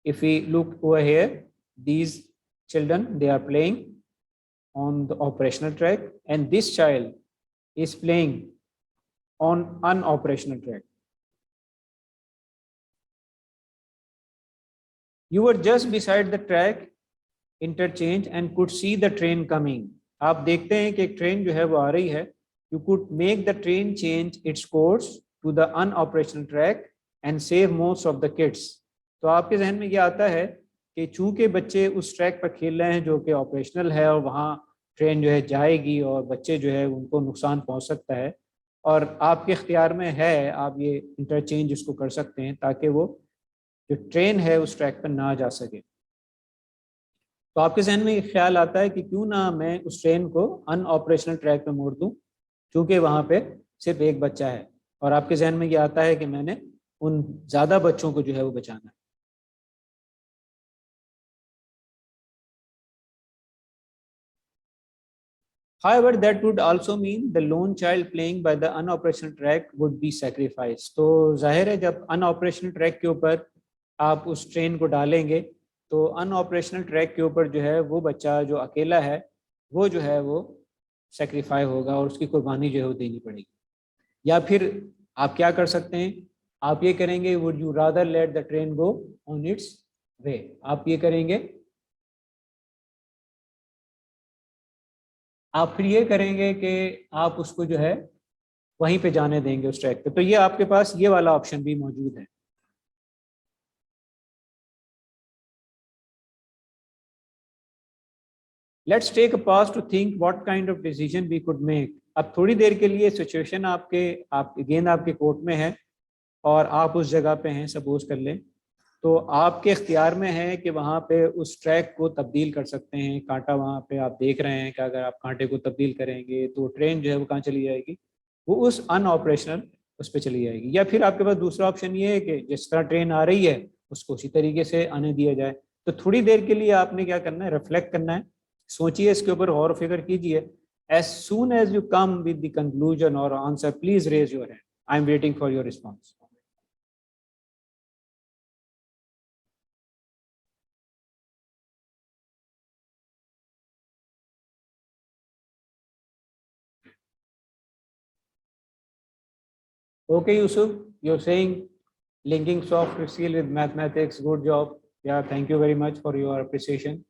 S1: if we look over here, these children, they are playing on the operational track and this child is playing on unoperational track. You were just beside the track interchange and could see the train coming. आप देखते हैं कि एक train जो है वो आ रही है. You could make the train change its course to the unoperational track and save most of the kids. तो आपके जहन में ये आता है कि चूंकि बच्चे उस ट्रैक पर खेल रहे हैं जो कि ऑपरेशनल है और वहाँ ट्रेन जो है जाएगी और बच्चे जो है उनको नुकसान पहुँच सकता है और आपके इख्तियार में है, आप ये इंटरचेंज इसको कर सकते हैं ताकि वो जो ट्रेन है उस ट्रैक पर ना जा सके। तो आपके जहन में एक ख्याल आता है कि क्यों ना मैं उस ट्रेन को अनऑपरेशनल ट्रैक पे मोड़ दूं क्योंकि वहाँ पे सिर्फ एक बच्चा है और आपके जहन में ये आता है कि मैंने उन ज़्यादा बच्चों को जो है वो बचाना है। However, that would also mean the lone child playing by the unoperational track would be sacrificed. तो जाहिर है जब unoperational track के ऊपर आप उस ट्रेन को डालेंगे तो अनऑपरेशनल ट्रैक के ऊपर जो है वो बच्चा जो अकेला है वो जो है वो सेक्रीफाई होगा और उसकी कुर्बानी जो है वो देनी पड़ेगी। या फिर आप क्या कर सकते हैं, आप ये करेंगे, would you rather let the train go on its way, आप ये करेंगे, आप फिर ये करेंगे कि आप उसको जो है वहीं पे जाने देंगे उस ट्रैक पे। तो ये आपके पास ये वाला ऑप्शन भी मौजूद है। Let's take a pause to think what kind of decision we could make. अब थोड़ी देर के लिए सिचुएशन आप गेंद आपके कोर्ट में है और आप उस जगह पे हैं, सपोज कर लें, तो आपके इख्तियार में है कि वहाँ पे उस ट्रैक को तब्दील कर सकते हैं। कांटा वहाँ पे आप देख रहे हैं कि अगर आप कांटे को तब्दील करेंगे तो ट्रेन जो है वो कहाँ चली जाएगी, वो उस अनऑपरेशनल उस पर चली जाएगी। या फिर आपके पास दूसरा ऑप्शन ये है कि जिस तरह ट्रेन आ रही है उसको उसी तरीके से आने दिया जाए। तो थोड़ी देर के लिए आपने क्या करना है, रिफ्लेक्ट करना है, सोचिए, इसके ऊपर गौर फिक्र कीजिए। As soon as you come with the conclusion और answer, please raise your hand, I am waiting for your response. Okay, Yusuf, you're saying linking soft skill with mathematics. Good job. Yeah, thank you very much for your appreciation.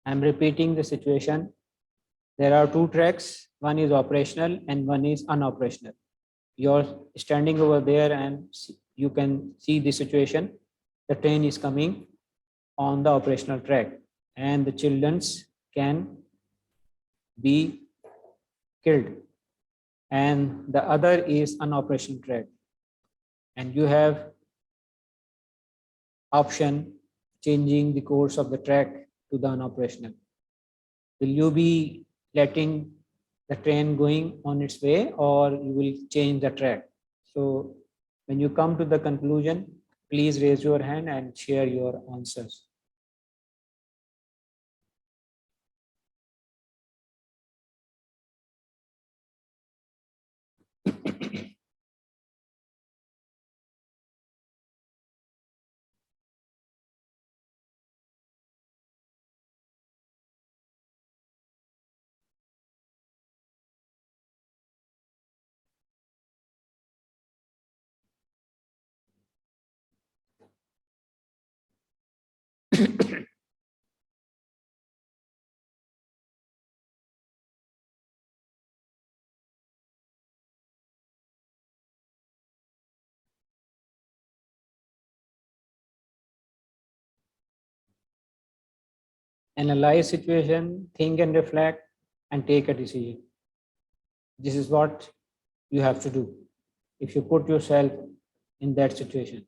S1: I'm repeating the situation. There are two tracks. One is operational and one is unoperational. You're standing over there and you can see the situation. The train is coming on the operational track and the childrens can be killed. And the other is unoperational track. And you have option changing the course of the track to the unoperational. Will you be letting the train going on its way or you will change the track? So when you come to the conclusion, please raise your hand and share your answers. Analyze situation, think and reflect, and take a decision. This is what you have to do if you put yourself in that situation.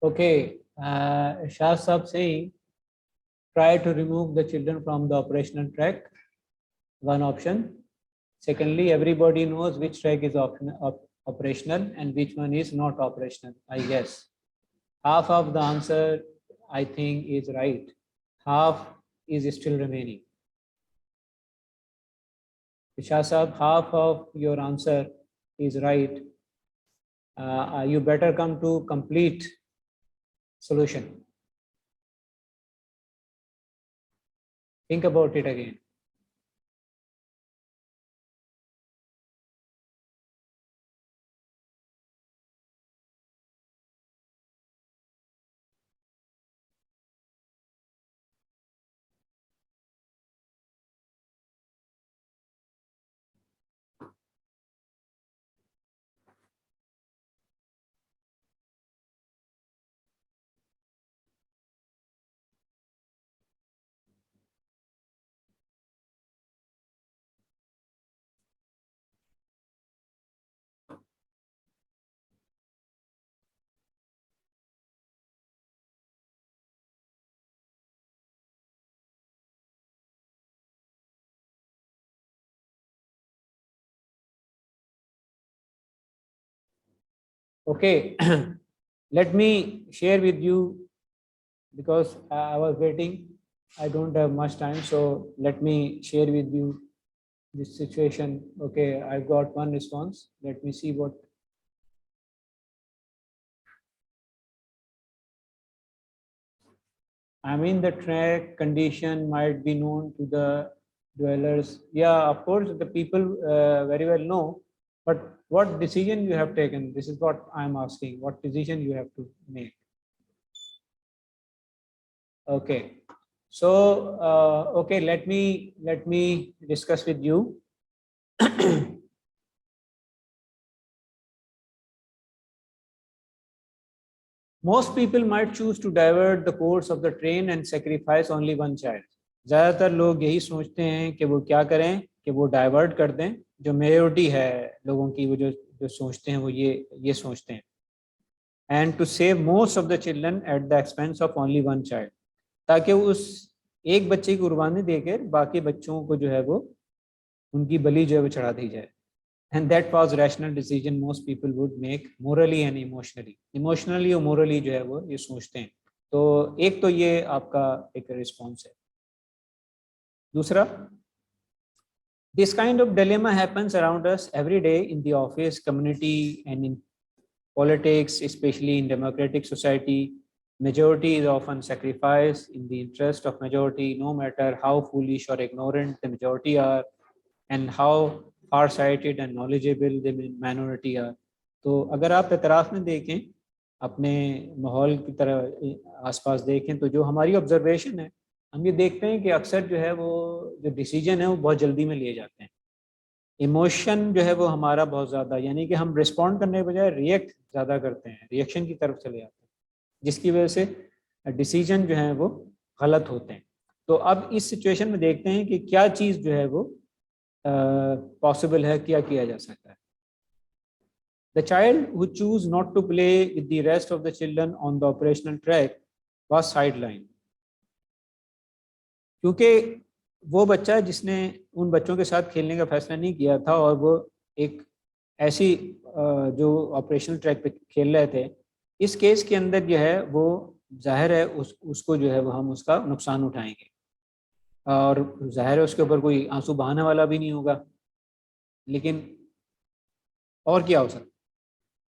S1: Okay, Shah Sahab saying, try to remove the children from the operational track, one option. Secondly, everybody knows which track is operational and which one is not operational, I guess. Half of the answer, I think, is right. Half is still remaining. Shah Sahab, half of your answer is right. You better come to complete solution. Think about it again. Okay, let me share with you because I was waiting. I don't have much time, so let me share with you this situation. Okay, I've got one response. Let me see what. I mean, the track condition might be known to the dwellers. Yeah, of course, the people very well know, but what decision you have taken? This is what I'm asking. What decision you have to make? Okay. So, okay, let me discuss with you. Most people might choose to divert the course of the train and sacrifice only one child. ज़्यादातर लोग यही सोचते हैं कि वो क्या करें कि वो डाइवर्ट कर दें. जो मेजोरिटी है लोगों की, वो जो जो सोचते हैं वो ये सोचते हैं. And to save most of the children at the expense of only one child, ताकि उस एक बच्चे की कुर्बानी देकर बाकी बच्चों को जो है वो उनकी बलि जो है वो चढ़ा दी जाए. And that was rational decision most people would make morally and emotionally. Emotionally और morally जो है वो ये सोचते हैं. तो एक तो ये आपका एक रिस्पॉन्स है. दूसरा, this kind of dilemma happens around us every day in the office, community, and in politics, especially in democratic society. Majority is often sacrificed in the interest of majority, no matter how foolish or ignorant the majority are, and how far-sighted and knowledgeable the minority are. तो अगर आप एतराफ़ में देखें, अपने माहौल की तरह आसपास देखें, तो जो हमारी ऑब्जर्वेशन है, हम ये देखते हैं कि अक्सर जो है वो जो डिसीजन है वो बहुत जल्दी में लिए जाते हैं. इमोशन जो है वो हमारा बहुत ज़्यादा, यानी कि हम रिस्पॉन्ड करने के बजाय रिएक्ट ज़्यादा करते हैं, रिएक्शन की तरफ चले जाते हैं, जिसकी वजह से डिसीजन जो है वो गलत होते हैं. तो अब इस सिचुएशन में देखते हैं कि क्या चीज़ जो है वो पॉसिबल है, क्या किया जा सकता है. The child who chose not to play with the rest of the children on the operational track was sidelined. क्योंकि वो बच्चा जिसने उन बच्चों के साथ खेलने का फैसला नहीं किया था और वो एक ऐसी जो ऑपरेशनल ट्रैक पे खेल रहे थे, इस केस के अंदर जो है वो जाहिर है उसको जो है वो हम उसका नुकसान उठाएंगे, और जाहिर है उसके ऊपर कोई आंसू बहाने वाला भी नहीं होगा. लेकिन और क्या हो सकता है?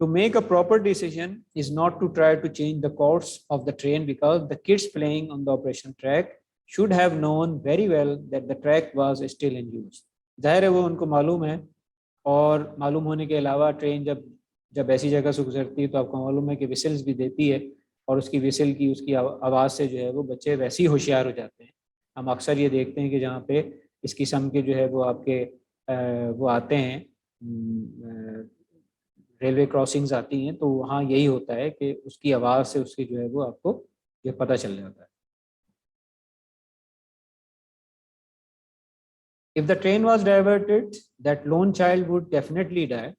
S1: To make a proper decision is not to try to change the course of the train, because the kids playing on the operation track should have known very well that the track was still in use. जाहिर है वो उनको मालूम है, और मालूम होने के अलावा ट्रेन जब जब ऐसी जगह से गुजरती है तो आपको मालूम है कि विसल्स भी देती है, और उसकी विसल की उसकी आवाज़ से जो है वो बच्चे वैसे ही होशियार हो जाते हैं. हम अक्सर ये देखते हैं कि जहाँ पे इस किस्म के जो है वो आपके वो आते हैं, रेलवे क्रॉसिंग्स आती हैं, तो वहाँ यही होता है कि उसकी आवाज़ से उसकी जो है वो आपको ये पता चल जाता है. If the train was diverted, that lone child would definitely die.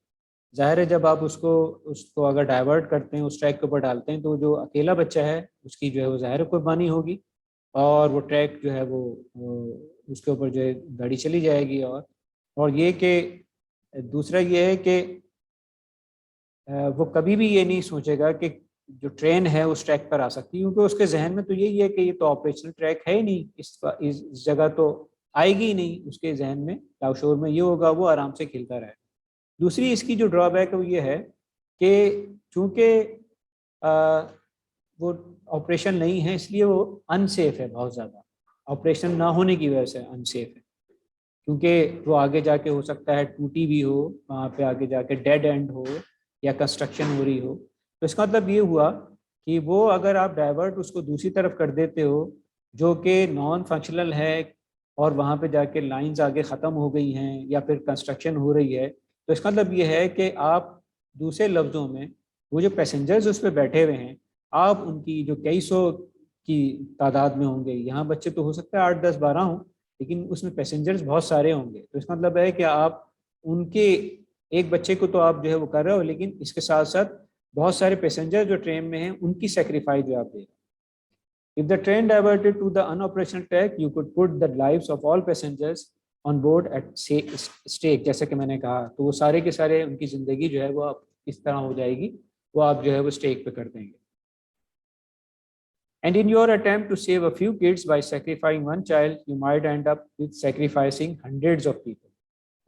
S1: जाहिर है जब आप उसको उसको अगर डाइवर्ट करते हैं, उस ट्रैक के ऊपर डालते हैं, तो जो अकेला बच्चा है उसकी जो है वो जाहिर कुर्बानी होगी, और वो ट्रैक जो है वो उसके ऊपर जो है गाड़ी चली जाएगी. और ये कि दूसरा ये है कि वो कभी भी ये नहीं सोचेगा कि जो ट्रेन है उस ट्रैक पर आ सकती है, क्योंकि उसके जहन में तो यही है कि ये तो ऑपरेशनल ट्रैक है ही नहीं, इस जगह तो आएगी ही नहीं. उसके जहन में लाशोर में ये होगा, वो आराम से खेलता रहे. दूसरी इसकी जो ड्रॉबैक है वो ये है कि चूँकि वो ऑपरेशन नहीं है, इसलिए वो अनसेफ है बहुत ज़्यादा. ऑपरेशन ना होने की वजह से अनसेफ है, क्योंकि वो आगे जाके हो सकता है टूटी भी हो, वहाँ पे आगे जाके डेड एंड हो, या कंस्ट्रक्शन हो रही हो. तो इसका मतलब ये हुआ कि वो अगर आप डाइवर्ट उसको दूसरी तरफ कर देते हो जो कि नॉन फंक्शनल है, और वहाँ पे जाके लाइंस आगे ख़त्म हो गई हैं या फिर कंस्ट्रक्शन हो रही है, तो इसका मतलब ये है कि आप दूसरे लफ्ज़ों में वो जो पैसेंजर्स उस पर बैठे हुए हैं, आप उनकी जो कई सौ की तादाद में होंगे, यहाँ बच्चे तो हो सकता है 8, 10, 12 हों, लेकिन उसमें पैसेंजर्स बहुत सारे होंगे. तो इसका मतलब है कि आप उनके एक बच्चे को तो आप जो है वो कर रहे हो, लेकिन इसके साथ साथ बहुत सारे पैसेंजर जो ट्रेन में हैं उनकी सेक्रीफाइस जो आप दे रहे हो. If the train diverted to the unoperational track, you could put the lives of all passengers on board at stake. जैसे कि मैंने कहा, तो वो सारे के सारे उनकी ज़िंदगी जो है वो आप इस तरह हो जाएगी, वो आप जो है वो स्टेक पे कर देंगे. And in your attempt to save a few kids by sacrificing one child, you might end up with sacrificing hundreds of people.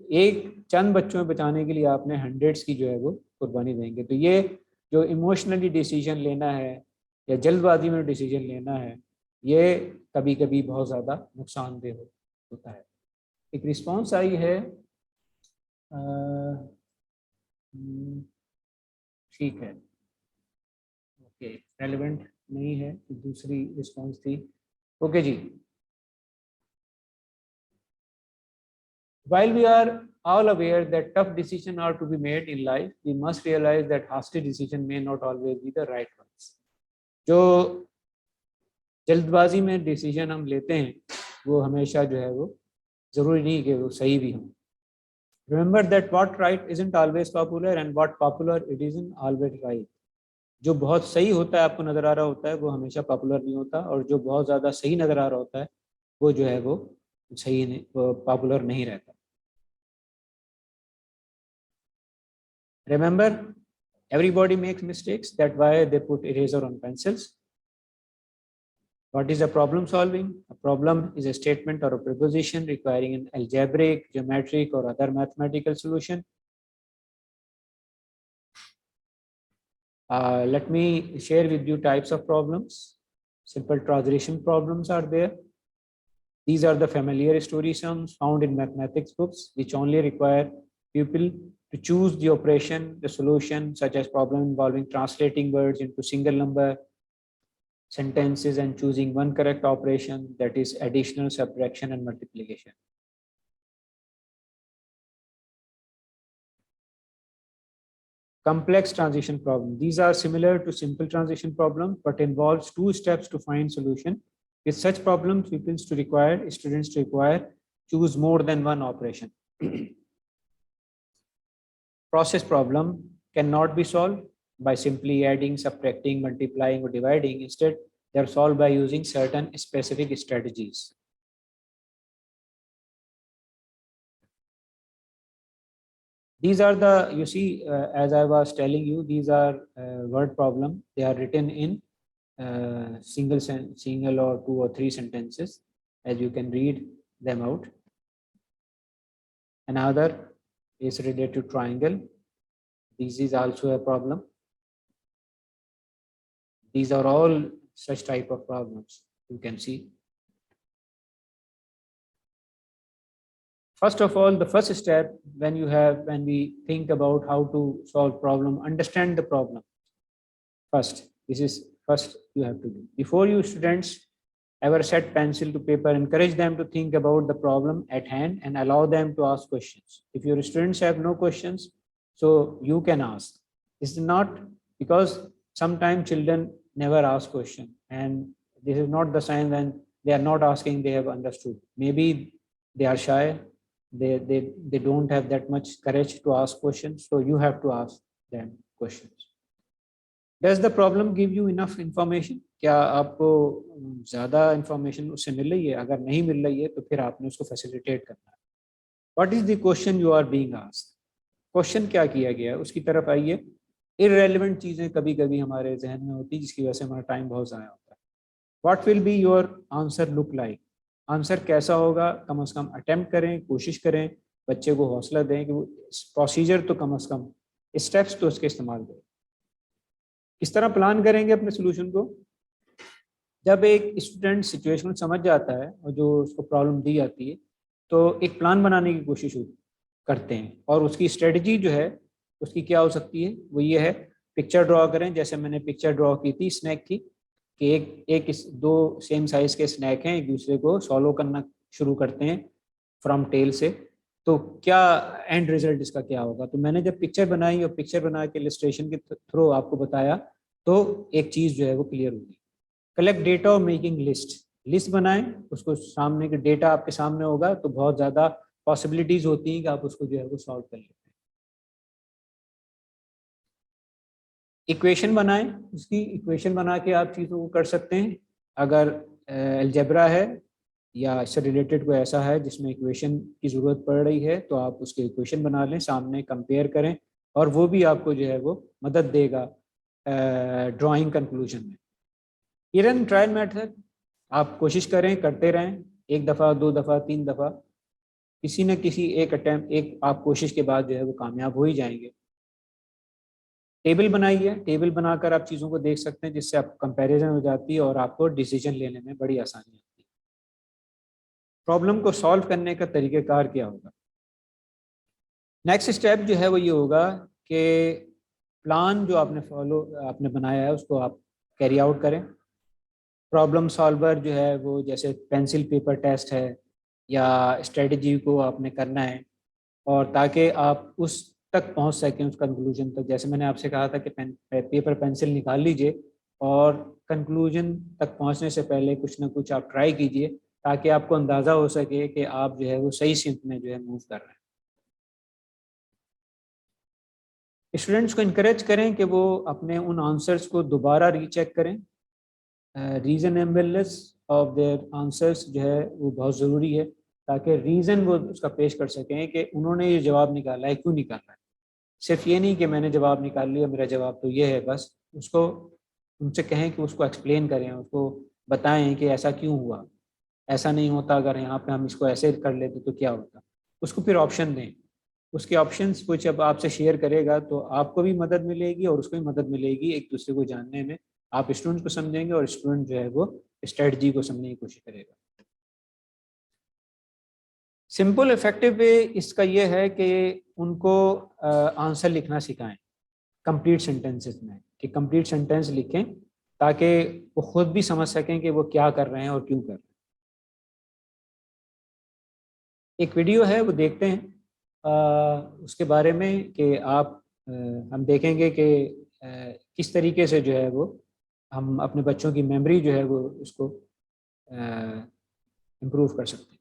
S1: एक चंद बच्चों में बचाने के लिए आपने हंड्रेड्स की जो है वो कुर्बानी देंगे. तो ये जो इमोशनली डिसीजन लेना है या जल्दबाजी में डिसीजन लेना है, ये कभी कभी बहुत ज़्यादा नुकसानदेह होता है. एक रिस्पांस आई है, ठीक है, ओके, रेलेवेंट नहीं है, दूसरी रिस्पॉन्स थी। Okay ji. While we are all aware that tough decisions are to be made in life, we must realize that hasty decisions may not always be the right ones. जो जल्दबाजी में decision हम लेते हैं वो हमेशा जो है वो जरूरी नहीं कि वो सही भी हों। Remember that what right isn't always popular and what popular it isn't always right. जो बहुत सही होता है आपको नजर आ रहा होता है वो हमेशा पॉपुलर नहीं होता, और जो बहुत ज्यादा सही नजर आ रहा होता है वो जो है वो सही नहीं, पॉपुलर नहीं रहता। Remember, everybody makes mistakes. That's why they put eraser on pencils. What is a problem solving? A problem is a statement or a proposition requiring an algebraic, geometric, or other mathematical solution. Let me share with you types of problems. Simple translation problems are there. These are the familiar story sums found in mathematics books, which only require people to choose the operation, the solution, such as problem involving translating words into single number sentences and choosing one correct operation, that is addition, subtraction, and multiplication. Complex transition problem. These are similar to simple transition problem, but involves 2 steps to find solution. With such problems, students to require choose more than one operation. Process problem cannot be solved by simply adding, subtracting, multiplying, or dividing. Instead, they are solved by using certain specific strategies. These are the, you see, as I was telling you, these are word problem. They are written in single or 2 or 3 sentences, as you can read them out. Another is related to triangle. This is also a problem. These are all such type of problems you can see. First of all, the first step when we think about how to solve problem, understand the problem. First, this is first you have to do. Before you students ever set pencil to paper, encourage them to think about the problem at hand and allow them to ask questions. If your students have no questions, so you can ask. This is not because sometimes children never ask question, and this is not the sign when they are not asking, they have understood. Maybe they are shy, they don't have that much courage to ask questions, so you have to ask them questions. Does the problem give you enough information? क्या आपको ज़्यादा information उससे मिल रही है? अगर नहीं मिल रही है तो फिर आपने उसको facilitate करना है. What is the question you are being asked? Question क्या किया गया है उसकी तरफ आइए. Irrelevant चीज़ें कभी कभी हमारे जहन में होती है जिसकी वजह से हमारा टाइम बहुत ज़ाया होता है. What will be your answer look like? Answer कैसा होगा? कम से कम अटेम्प्ट करें, कोशिश करें, बच्चे को हौसला दें कि वो प्रोसीजर तो कम से कम स्टेप्स तो उसके इस्तेमाल करें. किस तरह प्लान करेंगे अपने सोल्यूशन को? जब एक स्टूडेंट सिचुएशन समझ जाता है और जो उसको प्रॉब्लम दी जाती है तो एक प्लान बनाने की कोशिश करते हैं, और उसकी स्ट्रेटजी जो है उसकी क्या हो सकती है? वो ये है, पिक्चर ड्रॉ करें. जैसे मैंने पिक्चर ड्रॉ की थी स्नैक की, कि दो सेम साइज के स्नैक हैं, एक दूसरे को सॉल्व करना शुरू करते हैं फ्रॉम टेल से, तो क्या एंड रिजल्ट इसका क्या होगा? तो मैंने जब पिक्चर बनाई और पिक्चर बना के इलस्ट्रेशन के थ्रू आपको बताया तो एक चीज़ जो है वो क्लियर होगी. कलेक्ट डेटा और मेकिंग लिस्ट बनाएं, उसको सामने के डेटा आपके सामने होगा तो बहुत ज़्यादा पॉसिबिलिटीज़ होती हैं कि आप उसको जो है वो सॉल्व कर लेते हैं. इक्वेशन बनाएं, उसकी इक्वेशन बना के आप चीज़ों को कर सकते हैं. अगर अलजेब्रा है या इससे रिलेटेड कोई ऐसा है जिसमें इक्वेशन की ज़रूरत पड़ रही है तो आप उसके इक्वेशन बना लें, सामने कंपेयर करें, और वो भी आपको जो है वो मदद देगा ड्राइंग कंक्लूजन में. इरन ट्रायल मेथड, आप कोशिश करें, करते रहें, 1 दफ़ा 2 दफ़ा 3 दफ़ा, किसी न किसी एक अटैम्प्ट, एक आप कोशिश के बाद जो है वो कामयाब हो ही जाएंगे. टेबल बनाइए, टेबल बनाकर आप चीज़ों को देख सकते हैं जिससे आप कंपैरिजन हो जाती है और आपको डिसीजन लेने में बड़ी आसानी होती है. प्रॉब्लम को सॉल्व करने का तरीक़ेकार क्या होगा? नेक्स्ट स्टेप जो है वो ये होगा कि प्लान जो आपने बनाया है उसको आप कैरी आउट करें। प्रॉब्लम सॉल्वर जो है वो जैसे पेंसिल पेपर टेस्ट है या स्ट्रेटजी को आपने करना है, और ताकि आप उस तक पहुंच सकें, उस कंक्लूजन तक। जैसे मैंने आपसे कहा था कि पेपर पेंसिल निकाल लीजिए और कंक्लूजन तक पहुंचने से पहले कुछ ना कुछ आप ट्राई कीजिए, ताकि आपको अंदाज़ा हो सके कि आप जो है वो सही सिमत में जो है मूव कर रहे हैं। स्टूडेंट्स को इनकरेज करें कि वो अपने उन आंसर्स को दोबारा रीचेक करें। रीजनेबलनेस ऑफ देयर आंसर्स जो है वो बहुत ज़रूरी है, ताकि रीज़न वो उसका पेश कर सकें कि उन्होंने ये जवाब निकाला है, क्यों निकाला है। सिर्फ ये नहीं कि मैंने जवाब निकाल लिया, मेरा जवाब तो ये है बस। उसको उनसे कहें कि उसको एक्सप्लेन करें, उसको बताएं कि ऐसा क्यों हुआ, ऐसा नहीं होता, अगर यहाँ पे हम इसको ऐसे कर लेते तो क्या होता। उसको फिर ऑप्शन दें। उसके ऑप्शंस कुछ अब आपसे शेयर करेगा तो आपको भी मदद मिलेगी और उसको भी मदद मिलेगी एक दूसरे को जानने में। आप स्टूडेंट को समझेंगे और स्टूडेंट जो है वो स्ट्रेटजी को समझने की कोशिश करेगा। सिंपल इफेक्टिव वे इसका ये है कि उनको आंसर लिखना सिखाएं कंप्लीट सेंटेंसेस में, कि कंप्लीट सेंटेंस लिखें ताकि वो खुद भी समझ सकें कि वो क्या कर रहे हैं और क्यों कर रहे हैं। एक वीडियो है वो देखते हैं उसके बारे में कि आप हम देखेंगे कि किस तरीके से जो है वो हम अपने बच्चों की मेमोरी जो है वो उसको इम्प्रूव कर सकते हैं।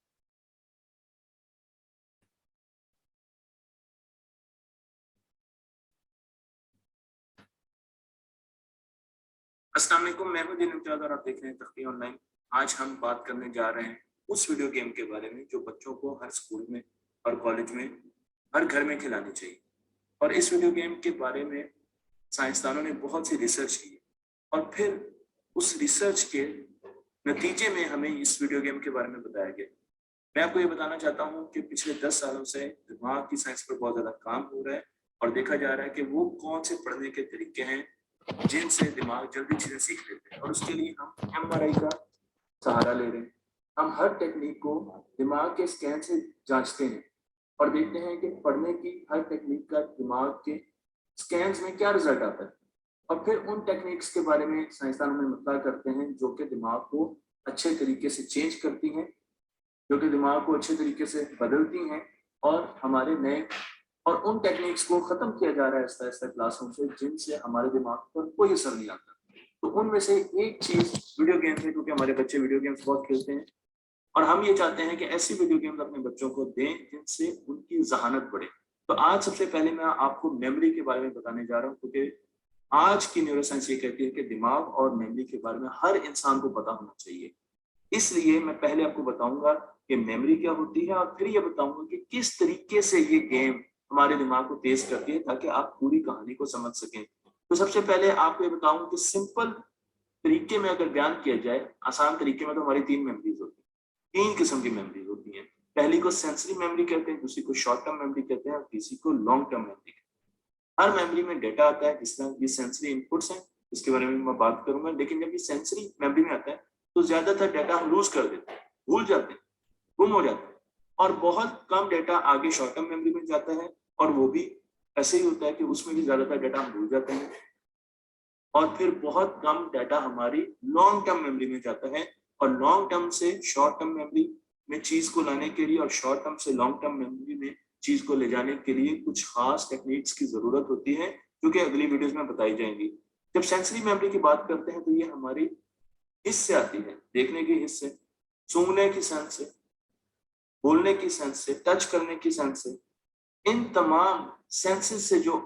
S2: अस्सलाम वालेकुम, मैं हूं दिन इम्तियाज और आप देख रहे हैं तख्ती ऑनलाइन। आज हम बात करने जा रहे हैं उस वीडियो गेम के बारे में जो बच्चों को हर स्कूल में, हर कॉलेज में, हर घर में खिलानी चाहिए। और इस वीडियो गेम के बारे में साइंसदानों ने बहुत सी रिसर्च की और फिर उस रिसर्च के नतीजे में हमें इस वीडियो गेम के बारे में बताया गया। मैं आपको ये बताना चाहता हूँ कि पिछले 10 सालों से दिमाग की साइंस पर बहुत ज्यादा काम हो रहा है और देखा जा रहा है कि वो कौन से पढ़ने के तरीके हैं जिनसे दिमाग जल्दी चीजें सीख लेते हैं। और उसके लिए हम MRI का सहारा ले रहे हैं। हम हर टेक्निक को दिमाग के स्कैन से जांचते हैं और देखते हैं कि पढ़ने की हर टेक्निक का दिमाग के स्कैन में क्या रिजल्ट आता है। और फिर उन टेक्निक्स के बारे में साइंसदान हमें मतलब करते हैं जो कि दिमाग को अच्छे तरीके से चेंज करती हैं, जो कि दिमाग को अच्छे तरीके से बदलती हैं और हमारे नए, और उन टेक्निक्स को खत्म किया जा रहा है ऐसा ऐसा क्लासरूम से जिनसे हमारे दिमाग पर कोई असर नहीं आता। तो उनमें से एक चीज वीडियो गेम्स है, क्योंकि हमारे बच्चे वीडियो गेम्स बहुत खेलते हैं और हम ये चाहते हैं कि ऐसी वीडियो गेम्स अपने बच्चों को दें जिनसे उनकी जहानत बढ़े। तो आज सबसे पहले मैं आपको मेमोरी के बारे में बताने जा रहा हूँ, क्योंकि आज की न्यूरोसाइंस ये कहती है कि दिमाग और मेमोरी के बारे में हर इंसान को पता होना चाहिए। इसलिए मैं पहले आपको बताऊंगा कि मेमोरी क्या होती है और फिर ये बताऊंगा कि किस तरीके से ये गेम हमारे दिमाग को तेज करती है ताकि आप पूरी कहानी को समझ सकें। तो सबसे पहले आपको ये बताऊं कि सिंपल तरीके में अगर बयान किया जाए, आसान तरीके में, तो हमारी 3 मेमोरीज होती हैं। 3 किस्म की मेमोरीज होती हैं। पहली को सेंसरी मेमोरी कहते हैं, दूसरी को शॉर्ट टर्म मेमोरी कहते हैं और तीसरी को लॉन्ग टर्म मेमोरी। हर मेमोरी में डेटा आता है, जिस तरह ये सेंसरी इनपुट्स हैं, इसके बारे में मैं बात करूंगा। लेकिन जब ये सेंसरी मेमोरी में आता है तो ज्यादातर डेटा हम लूज कर देते हैं, भूल जाते हैं, गुम हो जाता है। और बहुत कम डेटा आगे शॉर्ट टर्म मेमोरी में जाता है और वो भी ऐसे ही होता है कि उसमें भी ज्यादातर डेटा हम भूल जाते हैं। और फिर बहुत कम डाटा हमारी लॉन्ग टर्म मेमोरी में जाता है और लॉन्ग टर्म से शॉर्ट टर्म मेमोरी में चीज को लाने के लिए और शॉर्ट टर्म से लॉन्ग टर्म मेमोरी में चीज को ले जाने के लिए कुछ खास टेक्निक्स की जरूरत होती है जो कि अगली वीडियोस में बताई जाएंगी। जब सेंसरी मेमोरी की बात करते हैं तो ये हमारी हिस्से आती है, देखने के हिस्से, सूंघने की सेंस से, बोलने की सेंस से, टच करने की सेंस से। इन तमाम सेंसेस से जो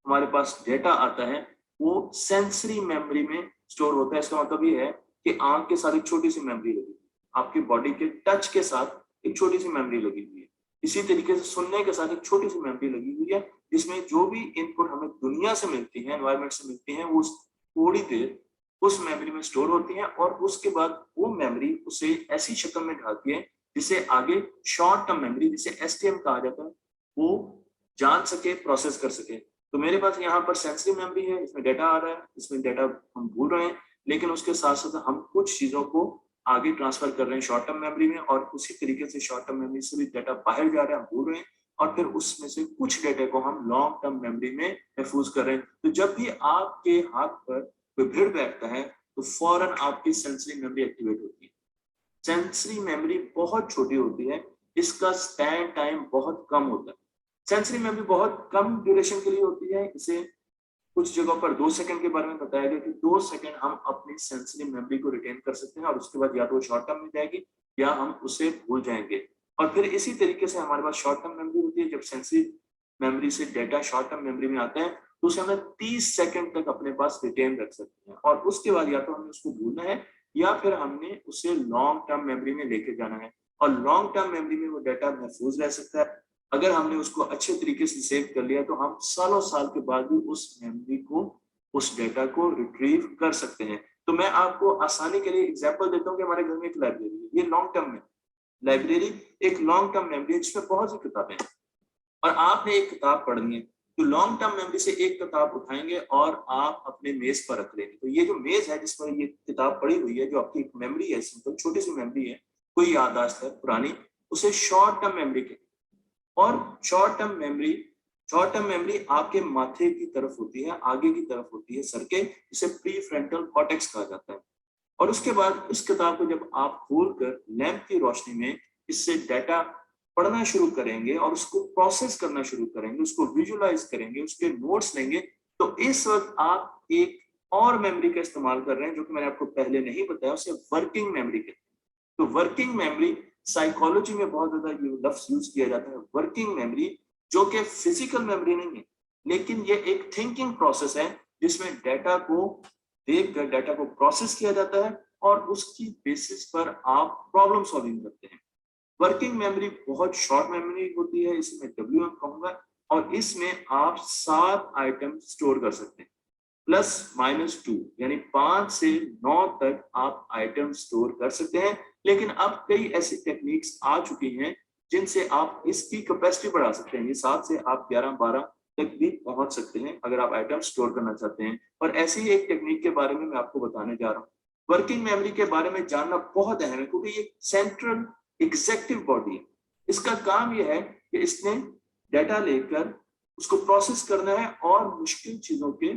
S2: हमारे पास डेटा आता है वो सेंसरी मेमोरी में स्टोर होता है। इसका मतलब ये है कि आंख के साथ एक छोटी सी मेमोरी लगी है, आपकी बॉडी के टच के साथ एक छोटी सी मेमोरी लगी हुई है। इसी तरीके से सुनने के साथ एक छोटी सी मेमोरी लगी हुई है जिसमें जो भी इनपुट हमें दुनिया से मिलती है, एनवायरमेंट से मिलती है, वो थोड़ी देर उस मेमोरी में स्टोर होती है और उसके बाद वो मेमोरी उसे ऐसी शक्ल में ढालती है जिसे आगे शॉर्ट टर्म मेमोरी, जिसे STM कहा जाता है, वो जान सके, प्रोसेस कर सके। तो मेरे पास यहाँ पर सेंसरी मेमोरी है, इसमें डेटा आ रहा है, इसमें डेटा हम भूल रहे हैं, लेकिन उसके साथ साथ हम कुछ चीजों को आगे ट्रांसफर कर रहे हैं शॉर्ट टर्म मेमोरी में और उसी तरीके से शॉर्ट टर्म मेमोरी से भी डेटा बाहर जा रहा है, हम भूल रहे हैं, और फिर उसमें से कुछ डेटा को हम लॉन्ग टर्म मेमोरी में महफूज कर रहे हैं। तो जब भी आपके हाथ पर कोई भीड़ बैठता है तो फौरन आपकी सेंसरी मेमोरी एक्टिवेट होती है। सेंसरी मेमोरी बहुत छोटी होती है, इसका स्टैंड टाइम बहुत कम होता है। सेंसरी मेमोरी बहुत कम ड्यूरेशन के लिए होती है। इसे कुछ जगहों पर 2 सेकंड के बारे में बताया गया कि 2 सेकंड हम अपनी सेंसरी मेमोरी को रिटेन कर सकते हैं और उसके बाद या तो शॉर्ट टर्म में जाएगी या हम उसे भूल जाएंगे। और फिर इसी तरीके से हमारे पास शॉर्ट टर्म मेमोरी होती है। जब सेंसरी मेमोरी से डेटा शॉर्ट टर्म मेमोरी में आता है तो उसे हमें 30 सेकंड तक अपने पास रिटेन रख सकते हैं और उसके बाद या तो हमें उसको भूलना है या फिर हमने उसे लॉन्ग टर्म मेमोरी में लेके जाना है। और लॉन्ग टर्म मेमोरी में वो डेटा महफूज रह सकता है। अगर हमने उसको अच्छे तरीके से सेव कर लिया तो हम सालों साल के बाद भी उस मेमोरी को, उस डेटा को रिट्रीव कर सकते हैं। तो मैं आपको आसानी के लिए एग्जांपल देता हूँ कि हमारे घर में एक लाइब्रेरी है। ये लॉन्ग टर्म में लाइब्रेरी एक लॉन्ग टर्म मेमोरी है जिसमें बहुत सी किताबें हैं और आपने एक किताब पढ़नी है तो लॉन्ग टर्म मेमोरी से एक किताब उठाएंगे और आप अपने मेज पर रख लेंगे। तो ये जो मेज है जिस पर ये किताब पड़ी हुई है, जो आपकी एक मेमोरी है, सिंपल छोटी सी मेमोरी है, कोई याददाश्त है पुरानी, उसे शॉर्ट टर्म मेमोरी कहते हैं। और शॉर्ट टर्म मेमोरी आपके माथे की तरफ होती है, आगे की तरफ होती है सर के, जिसे प्री फ्रंटल कॉर्टेक्स कहा जाता है। और उसके बाद इस किताब को जब आप खोलकर लैंप की रोशनी में इससे डाटा पढ़ना शुरू करेंगे और उसको प्रोसेस करना शुरू करेंगे, उसको विजुअलाइज करेंगे, उसके नोट्स लेंगे, तो इस वक्त आप एक और मेमोरी का इस्तेमाल कर रहे हैं जो कि मैंने आपको पहले नहीं बताया, उसे वर्किंग मेमोरी कहते हैं। तो वर्किंग मेमोरी साइकोलॉजी में बहुत ज्यादा ये लफ्ज यूज किया जाता है, वर्किंग मेमोरी, जो कि फिजिकल मेमोरी नहीं है लेकिन ये एक थिंकिंग प्रोसेस है जिसमें डाटा को देखकर डाटा को प्रोसेस किया जाता है और उसकी बेसिस पर आप प्रॉब्लम सॉल्विंग करते हैं। वर्किंग मेमोरी बहुत शॉर्ट मेमोरी होती है, इसे मैं WM कहूंगा, और इसमें आप 7 आइटम स्टोर कर सकते हैं, +-2 यानी 5 से 9 तक आप आइटम स्टोर कर सकते हैं। लेकिन अब कई ऐसी टेक्निक्स आ चुकी हैं जिनसे आप इसकी कैपेसिटी बढ़ा सकते हैं। ये 7 से आप 11-12 तक भी पहुंच सकते हैं अगर आप आइटम स्टोर करना चाहते हैं। और ऐसी ही एक टेक्निक के बारे में मैं आपको बताने जा रहा हूँ। वर्किंग मेमोरी के बारे में जानना बहुत अहम है क्योंकि ये सेंट्रल एग्जीक्यूटिव बॉडी है। इसका काम यह है कि इसने डाटा लेकर उसको प्रोसेस करना है और मुश्किल चीजों के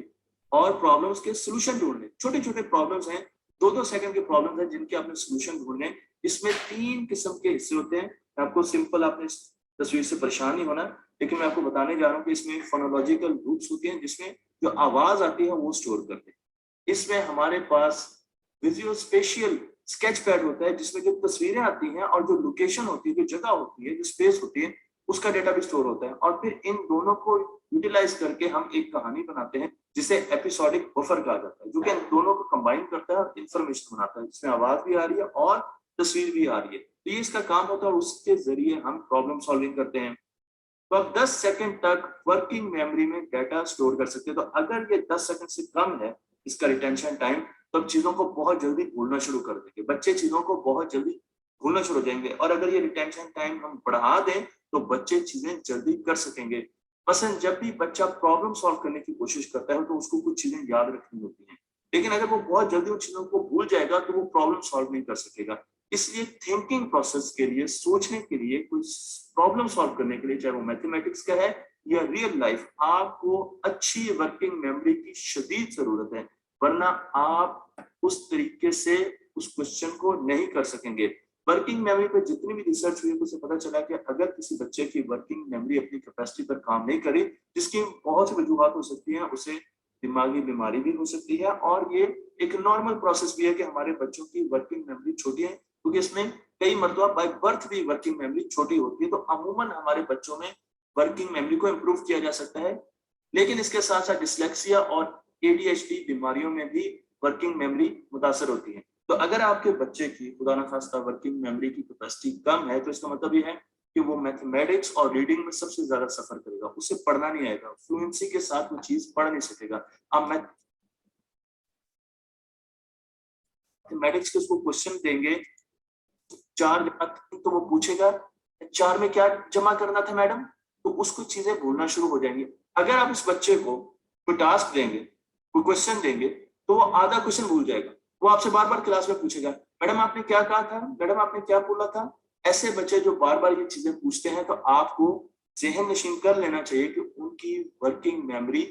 S2: और प्रॉब्लम्स के सॉल्यूशन ढूंढने। छोटे छोटे प्रॉब्लम्स हैं, 2-2 सेकंड के प्रॉब्लम्स हैं जिनके आपने सॉल्यूशन ढूंढने। इसमें 3 किस्म के हिस्से होते हैं। आपको सिंपल, आपने इस तस्वीर से परेशान नहीं होना, लेकिन मैं आपको बताने जा रहा हूँ कि इसमें फोनोलॉजिकल ग्रुप्स होते हैं जिसमें जो आवाज आती है वो स्टोर करते हैं। इसमें हमारे पास विजुअल स्पेशियल स्केच पैड होता है जिसमें जो तस्वीरें आती हैं और जो लोकेशन होती है, जो जगह होती है, जो स्पेस होती है, उसका डेटा भी स्टोर होता है। और फिर इन दोनों को यूटिलाइज करके हम एक कहानी बनाते हैं जिसे एपिसोडिक बफर कहा जाता है, जो कि इन दोनों को कंबाइन करता है और इंफॉर्मेशन बनाता है, जिसमें आवाज भी आ रही है और तस्वीर भी आ रही है। तो ये इसका काम होता है और उसके जरिए हम प्रॉब्लम सॉल्विंग करते हैं। तो आप 10 सेकंड तक वर्किंग मेमोरी में डाटा स्टोर कर सकते हैं। तो अगर ये 10 सेकंड से कम है इसका रिटेंशन टाइम, तो हम चीजों को बहुत जल्दी भूलना शुरू कर देंगे। बच्चे चीजों को बहुत जल्दी भूलना शुरू हो जाएंगे। और अगर ये रिटेंशन टाइम हम बढ़ा दें तो बच्चे चीजें जल्दी कर सकेंगे। मसलन जब भी बच्चा प्रॉब्लम सॉल्व करने की कोशिश करता है तो उसको कुछ चीजें याद रखनी होती हैं, लेकिन अगर वो बहुत जल्दी उन चीजों को भूल जाएगा तो वो प्रॉब्लम सॉल्व नहीं कर सकेगा। इसलिए थिंकिंग प्रोसेस के लिए, सोचने के लिए, कोई प्रॉब्लम सॉल्व करने के लिए, चाहे वो मैथमेटिक्स का है या रियल लाइफ, आपको अच्छी वर्किंग मेमोरी की शदीद जरूरत है, वरना आप उस तरीके से उस क्वेश्चन को नहीं कर सकेंगे। वर्किंग मेमोरी पर जितनी भी रिसर्च हुई है उससे पता चला कि अगर किसी बच्चे की वर्किंग मेमोरी अपनी कैपेसिटी पर काम नहीं करी, जिसकी बहुत सी वजूहत हो सकती हैं, उसे दिमागी बीमारी भी हो सकती है। और ये एक नॉर्मल प्रोसेस भी है कि हमारे बच्चों की वर्किंग मेमोरी छोटी है, क्योंकि इसमें कई मरतबा बाय बर्थ भी वर्किंग मेमोरी छोटी होती है। तो अमूमन हमारे बच्चों में वर्किंग मेमोरी को इम्प्रूव किया जा सकता है, लेकिन इसके साथ साथ डिसलेक्सिया और ADHD बीमारियों में भी वर्किंग मेमोरी मुतासर होती है। तो अगर आपके बच्चे की खुदा न खास्ता वर्किंग मेमोरी की कैपेसिटी कम है तो इसका मतलब ये है कि वो मैथमेटिक्स और रीडिंग में सबसे ज्यादा सफर करेगा, उसे पढ़ना नहीं आएगा, फ्लुएंसी के साथ वो चीज पढ़ नहीं सकेगा। आप मैथमेटिक्स के उसको क्वेश्चन देंगे 4 जमा, तो वो पूछेगा 4 में क्या जमा करना था मैडम, तो उसको चीजें भूलना शुरू हो जाएंगी। अगर आप इस बच्चे को कोई टास्क देंगे, कोई क्वेश्चन देंगे, तो वो आधा क्वेश्चन भूल जाएगा। वो आपसे बार बार क्लास में पूछेगा, मैडम आपने क्या कहा था, मैडम आपने क्या बोला था। ऐसे बच्चे जो बार बार ये चीजें पूछते हैं, तो आपको ज़हन नशीन कर लेना चाहिए कि उनकी वर्किंग मेमोरी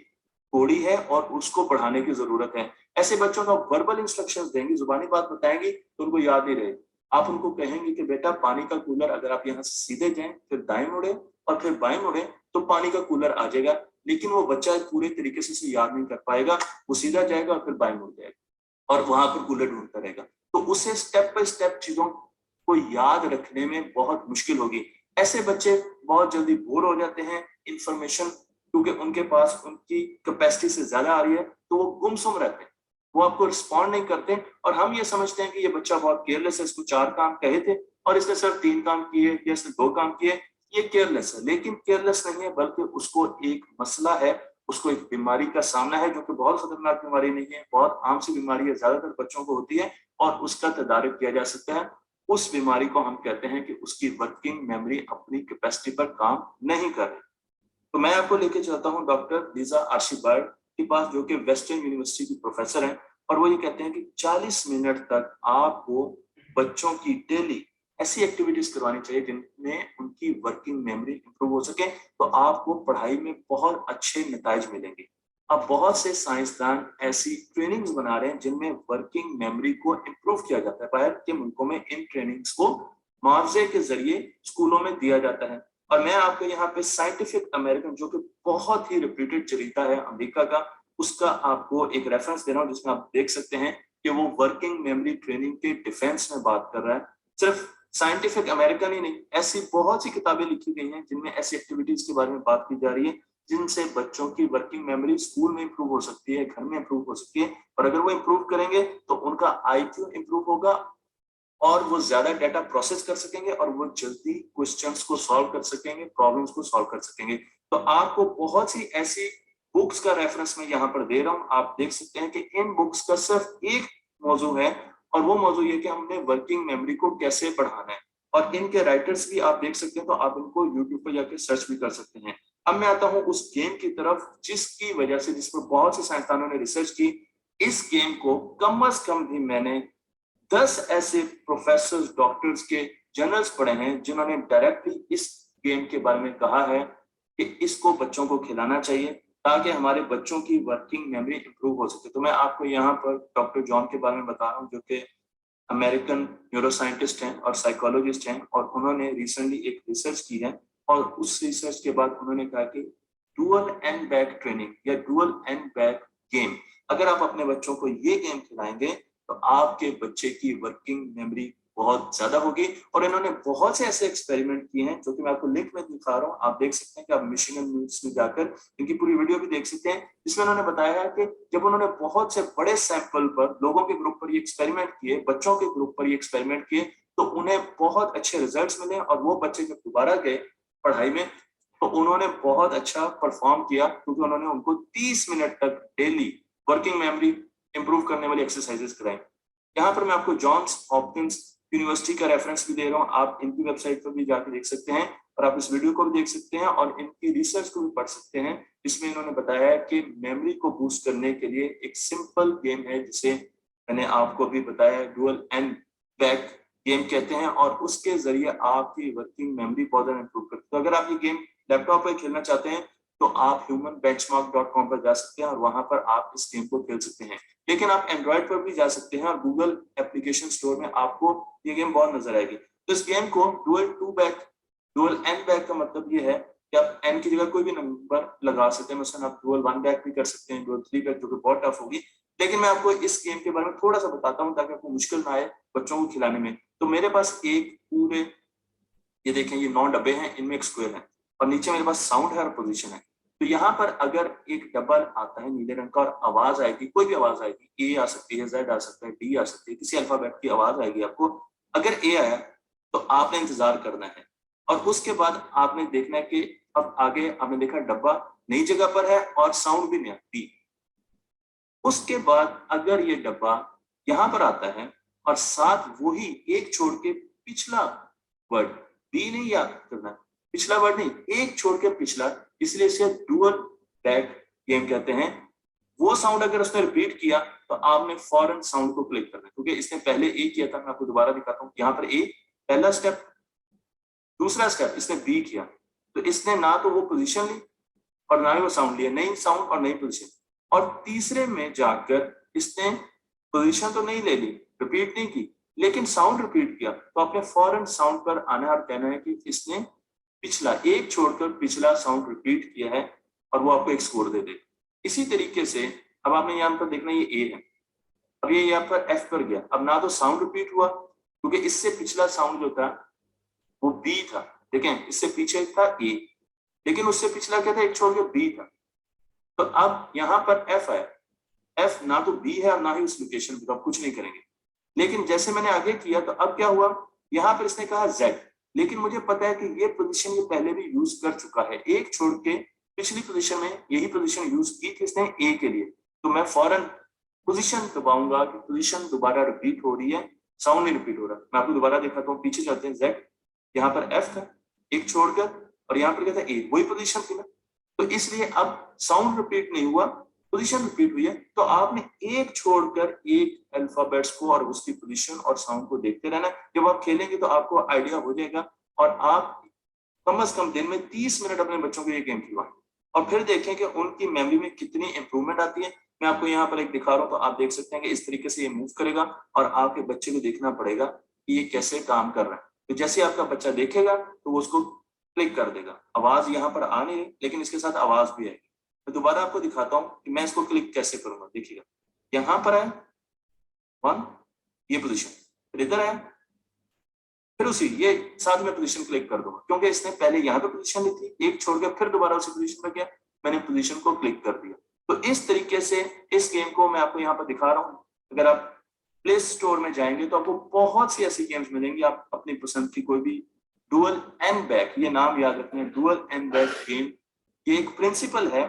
S2: थोड़ी है और उसको बढ़ाने की जरूरत है। ऐसे बच्चों को वर्बल इंस्ट्रक्शंस देंगे, जुबानी बात बताएंगे तो उनको याद नहीं रहेगी। आप उनको कहेंगे कि बेटा पानी का कूलर अगर आप यहाँ से सीधे जाएं फिर दाएं मुड़े और फिर बाएं मुड़े तो पानी का कूलर आ जाएगा, लेकिन वो बच्चा पूरे तरीके से इसे याद नहीं कर पाएगा। वो सीधा जाएगा और फिर बाएं मुड़ जाएगा और वहां पर कूलर ढूंढता रहेगा। तो उसे स्टेप बाय स्टेप चीजों को याद रखने में बहुत मुश्किल होगी। ऐसे बच्चे बहुत जल्दी बोर हो जाते हैं इंफॉर्मेशन, क्योंकि उनके पास उनकी कैपेसिटी से ज्यादा आ रही है, तो वो गुमसुम रहते हैं, वो आपको रिस्पॉन्ड नहीं करते। और हम ये समझते हैं कि ये बच्चा बहुत केयरलेस है, इसको 4 काम कहे थे और इसने सिर्फ 3 काम किए या इसने 2 काम किए, ये केयरलेस है। लेकिन केयरलेस नहीं है, बल्कि उसको एक मसला है, उसको एक बीमारी का सामना है, जो कि बहुत खतरनाक बीमारी नहीं है, बहुत आम सी बीमारी है, ज्यादातर बच्चों को होती है और उसका तदारुक किया जा सकता है। उस बीमारी को हम कहते हैं कि उसकी वर्किंग मेमोरी अपनी कैपेसिटी पर काम नहीं कर रही। तो मैं आपको लेके चलता हूँ डॉक्टर लीजा आर्शीबर्ग के पास, जो कि वेस्टर्न यूनिवर्सिटी की प्रोफेसर हैं, और वो ये कहते हैं कि 40 मिनट तक आपको बच्चों की डेली ऐसी एक्टिविटीज करवानी चाहिए जिनमें उनकी वर्किंग मेमोरी इंप्रूव हो सके, तो आपको पढ़ाई में बहुत अच्छे नतीजे मिलेंगे। अब बहुत से साइंसदान ऐसी ट्रेनिंग्स बना रहे हैं जिनमें वर्किंग मेमोरी को इंप्रूव किया जाता है। बाहर के मुल्कों में इन ट्रेनिंग्स को मुआवजे के जरिए स्कूलों में दिया जाता है। और मैं आपको यहाँ पे साइंटिफिक अमेरिकन, जो कि बहुत ही रिप्यूटेड जरीदा है अमेरिका का, उसका आपको एक रेफरेंस दे रहा हूँ, जिसमें आप देख सकते हैं कि वो वर्किंग मेमोरी ट्रेनिंग के डिफेंस में बात कर रहा है। सिर्फ साइंटिफिक अमेरिकन ही नहीं, ऐसी बहुत सी किताबें लिखी गई हैं जिनमें ऐसी एक्टिविटीज के बारे में बात की जा रही है जिनसे बच्चों की वर्किंग मेमोरी स्कूल में इंप्रूव हो सकती है, घर में इंप्रूव हो सकती है। और अगर वो इंप्रूव करेंगे तो उनका आईक्यू इंप्रूव होगा और वो ज्यादा डाटा प्रोसेस कर सकेंगे और वो जल्दी क्वेश्चंस को सॉल्व कर सकेंगे, प्रॉब्लम्स को सॉल्व कर सकेंगे। तो आपको बहुत सी ऐसी बुक्स का रेफरेंस मैं यहाँ पर दे रहा हूँ, आप देख सकते हैं कि इन बुक्स का सिर्फ एक मौजू है और वो मौजू ये कि हमने वर्किंग मेमोरी को कैसे बढ़ाना है। और इनके राइटर्स भी आप देख सकते हैं, तो आप इनको यूट्यूब पर जाकर सर्च भी कर सकते हैं। अब मैं आता हूँ उस गेम की तरफ जिसकी वजह से, जिस पर बहुत से साइंसदानों ने रिसर्च की। इस गेम को कम से कम भी मैंने 10 ऐसे प्रोफेसर डॉक्टर्स के जर्नल्स पढ़े हैं जिन्होंने डायरेक्टली इस गेम के बारे में कहा है कि इसको बच्चों को खिलाना चाहिए ताकि हमारे बच्चों की वर्किंग मेमोरी इंप्रूव हो सके। तो मैं आपको यहाँ पर डॉक्टर जॉन के बारे में बता रहा हूँ, जो कि अमेरिकन न्यूरोसाइंटिस्ट हैं और साइकोलॉजिस्ट हैं, और उन्होंने रिसेंटली एक रिसर्च की है। और उस रिसर्च के बाद उन्होंने कहा कि डुअल एंड बैक ट्रेनिंग या डुअल एंड बैक गेम, अगर आप अपने बच्चों को ये गेम खिलाएंगे तो आपके बच्चे की वर्किंग मेमोरी बहुत ज्यादा होगी। और इन्होंने बहुत से ऐसे एक्सपेरिमेंट किए हैं जो कि मैं आपको लिंक में दिखा रहा हूँ, आप देख सकते हैं कि आप मिशिगन न्यूज में जाकर इनकी पूरी वीडियो भी देख सकते हैं, जिसमें उन्होंने बताया है कि जब उन्होंने बहुत से बड़े सैंपल पर, लोगों के ग्रुप पर ये एक्सपेरिमेंट किए, बच्चों के ग्रुप पर ये एक्सपेरिमेंट किए, तो उन्हें बहुत अच्छे रिजल्ट्स मिले। और वो बच्चे जब दोबारा गए पढ़ाई में तो उन्होंने बहुत अच्छा परफॉर्म किया, क्योंकि उन्होंने उनको 30 मिनट तक डेली वर्किंग मेमोरी इंप्रूव करने वाली एक्सरसाइजेस कराई। यहाँ पर मैं आपको जॉन्स हॉपकिंस यूनिवर्सिटी का रेफरेंस भी दे रहा हूँ, आप इनकी वेबसाइट पर भी जाकर देख सकते हैं और आप इस वीडियो को भी देख सकते हैं और इनकी रिसर्च को भी पढ़ सकते हैं, जिसमें इन्होंने बताया है कि मेमोरी को बूस्ट करने के लिए एक सिंपल गेम है जिसे मैंने आपको अभी बताया, डुअल एंड बैक गेम कहते हैं, और उसके जरिए आपकी वर्किंग मेमोरी बहुत ज्यादा इंप्रूव करती है। तो अगर आप ये गेम लैपटॉप पर खेलना चाहते हैं तो आप humanbenchmark.com पर जा सकते हैं और वहां पर आप इस गेम को खेल सकते हैं। लेकिन आप एंड्रॉइड पर भी जा सकते हैं और गूगल एप्लीकेशन स्टोर में आपको ये गेम बहुत नजर आएगी। तो इस गेम को डुअल एंड बैक का मतलब ये है कि आप एन की जगह कोई भी नंबर लगा सकते हैं, मतलब आप डुअल 1 बैक भी कर सकते हैं, डुअल 3 बैक, जो कि बहुत टफ होगी। लेकिन मैं आपको इस गेम के बारे में थोड़ा सा बताता हूँ ताकि आपको मुश्किल ना आए बच्चों को खिलाने में। तो मेरे पास एक पूरे, ये देखें, ये 9 डब्बे हैं, इनमें एक स्क्वायर है और नीचे मेरे पास साउंड है और पोजीशन है। तो यहाँ पर अगर एक डब्बा आता है नीले रंग का और आवाज आएगी, कोई भी आवाज आएगी, ए आ सकती है, जेड आ सकता है, डी आ सकती है, किसी अल्फाबेट की आवाज आएगी आपको। अगर ए आया तो आपने इंतजार करना है और उसके बाद आपने देखना है कि अब आगे आपने देखा डब्बा नई जगह पर है और साउंड भी नया, डी। उसके बाद अगर ये डब्बा यहाँ पर आता है और साथ वही एक छोड़ के पिछला वर्ड, बी नहीं याद करना, पिछला वर्ड नहीं, एक छोड़ के पिछला, इसलिए इसे डुअल बैक गेम कहते हैं। वो साउंड अगर उसने रिपीट किया तो आपने फौरन साउंड को क्लिक करना है, क्योंकि इसने पहले ए किया था। मैं आपको दोबारा दिखाता हूँ, यहाँ पर ए पहला स्टेप, दूसरा स्टेप इसने बी किया, तो इसने ना तो वो पोजीशन ली और ना ही वो साउंड लिया, नई साउंड और नई पोजीशन। और तीसरे में जाकर इसने पोजीशन तो नहीं ले ली, रिपीट नहीं की, लेकिन साउंड रिपीट किया, तो आपने फौरन साउंड पर आना है और कहना है कि इसने पिछला एक छोड़कर पिछला साउंड रिपीट किया है और वो आपको एक स्कोर दे दे। इसी तरीके से अब आपने यहाँ पर देखना ये ए है, अब ये यहाँ पर एफ पर गया, अब ना तो साउंड रिपीट हुआ क्योंकि इससे पिछला साउंड जो था वो बी था, देखें इससे पीछे था ए, लेकिन उससे पिछला क्या था, एक छोड़ के बी था। तो अब यहाँ पर एफ है, एफ ना तो बी है और ना ही उस लोकेशन पे, तो आप कुछ नहीं करेंगे। लेकिन जैसे मैंने आगे किया तो अब क्या हुआ, यहाँ पर इसने कहा जेड, लेकिन मुझे पता है कि ये पोजीशन ये पहले भी यूज कर चुका है, एक छोड़ के पिछली पोजीशन में यही पोजीशन यूज की थी इसने ए के लिए, तो मैं फौरन पोजीशन दबाऊंगा कि पोजीशन दोबारा रिपीट हो रही है, साउंड नहीं रिपीट हो रहा। मैं आपको दोबारा दिखाता हूँ, पीछे चलते हैं, जेड यहाँ पर एफ था एक छोड़कर और यहाँ पर क्या था ए, वही पोजीशन थी ना, तो इसलिए अब साउंड रिपीट नहीं हुआ, पोजीशन रिपीट हुई है। तो आपने एक छोड़कर एक अल्फाबेट्स को और उसकी पोजीशन और साउंड को देखते रहना। जब आप खेलेंगे तो आपको आइडिया हो जाएगा और आप कम से कम दिन में 30 मिनट अपने बच्चों को ये गेम खिलवाएं और फिर देखें कि उनकी मेमोरी में कितनी इंप्रूवमेंट आती है। मैं आपको यहाँ पर एक दिखा रहा हूँ, तो आप देख सकते हैं कि इस तरीके से ये मूव करेगा और आपके बच्चे को देखना पड़ेगा कि ये कैसे काम कर रहा है। तो जैसे आपका बच्चा देखेगा तो वो उसको क्लिक कर देगा। आवाज यहाँ पर आ नहीं रही, लेकिन इसके साथ आवाज भी आएगी। मैं दोबारा आपको दिखाता हूँ कि मैं इसको क्लिक कैसे करूंगा। देखिएगा यहाँ पर है 1, ये पोजीशन, फिर इधर है, फिर उसी ये साथ में पोजीशन क्लिक कर दूंगा क्योंकि इसने पहले यहाँ पे पोजीशन ली थी, एक छोड़ के फिर दोबारा उसी पोजीशन पर गया, मैंने पोजीशन को क्लिक कर दिया। तो इस तरीके से इस गेम को मैं आपको यहाँ पर दिखा रहा हूँ। अगर आप प्ले स्टोर में जाएंगे तो आपको बहुत सी ऐसी गेम्स मिलेंगी, आप अपनी पसंद की कोई भी डुअल एंड बैक, ये नाम याद रखना है, डुअल एंड बैक गेम, ये एक प्रिंसिपल है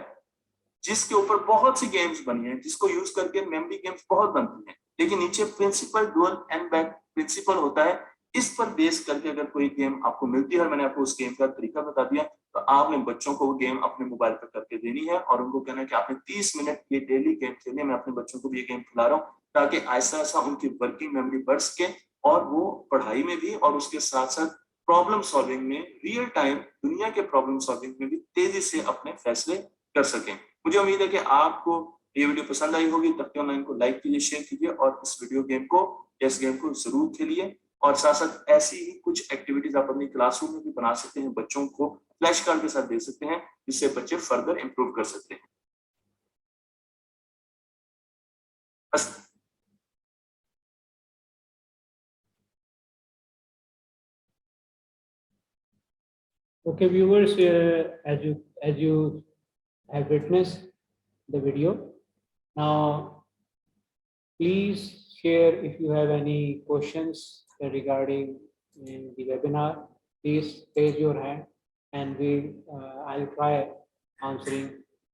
S2: जिसके ऊपर बहुत सी गेम्स बनी है, जिसको यूज करके मेमोरी गेम्स बहुत बनती हैं, लेकिन नीचे principle dual and back principle होता है। इस पर बेस करके अगर कोई गेम आपको मिलती है और मैंने आपको उस गेम का तरीका बता दिया, तो आपने बच्चों को वो गेम अपने मोबाइल पर करके देनी है और उनको कहना है कि आपने 30 मिनट ये डेली गेम खेलने, मैं अपने बच्चों को भी ये गेम खिला रहा हूँ ताकि ऐसा ऐसा उनकी वर्किंग मेमोरी बढ़ सके और वो पढ़ाई में भी और उसके साथ साथ प्रॉब्लम सॉल्विंग में, रियल टाइम दुनिया के प्रॉब्लम सॉल्विंग में भी तेजी से अपने फैसले कर सकें। मुझे उम्मीद है कि आपको ये वीडियो पसंद आई होगी। तख्ती ऑनलाइन को लाइक कीजिए, शेयर कीजिए और इस वीडियो गेम को, इस गेम को जरूर खेलिए। और साथ साथ ऐसी ही कुछ एक्टिविटीज आप अपनी क्लासरूम में भी बना सकते हैं, बच्चों को फ्लैश कार्ड के साथ दे सकते हैं जिससे बच्चे फर्दर इंप्रूव कर सकते हैं। बस
S1: Okay, viewers, as you have witnessed the video. Now, please share if you have any questions regarding the webinar. Please raise your hand, and I'll try answering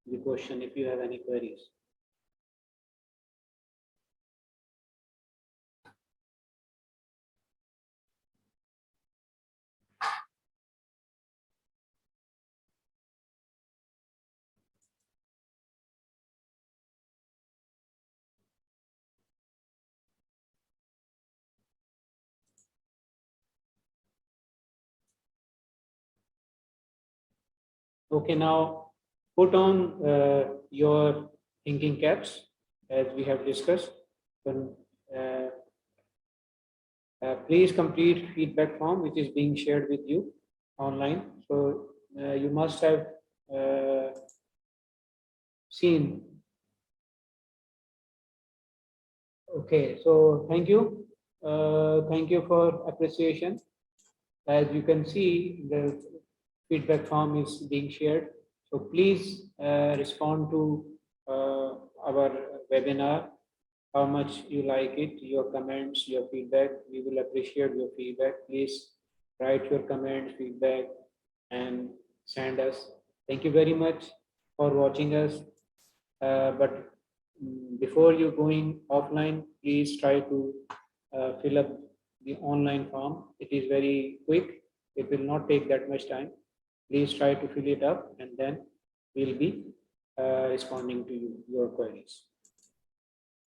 S1: the question if you have any queries. Okay, now put on your thinking caps as we have discussed. Then, please complete feedback form which is being shared with you online. So you must have seen. Okay, so thank you. Thank you for appreciation. As you can see, the feedback form is being shared. So please respond to our webinar, how much you like it, your comments, your feedback. We will appreciate your feedback. Please write your comments, feedback, and send us. Thank you very much for watching us. But before you going offline, please try to fill up the online form. It is very quick. It will not take that much time. Please try to fill it up and then we'll be responding to your queries.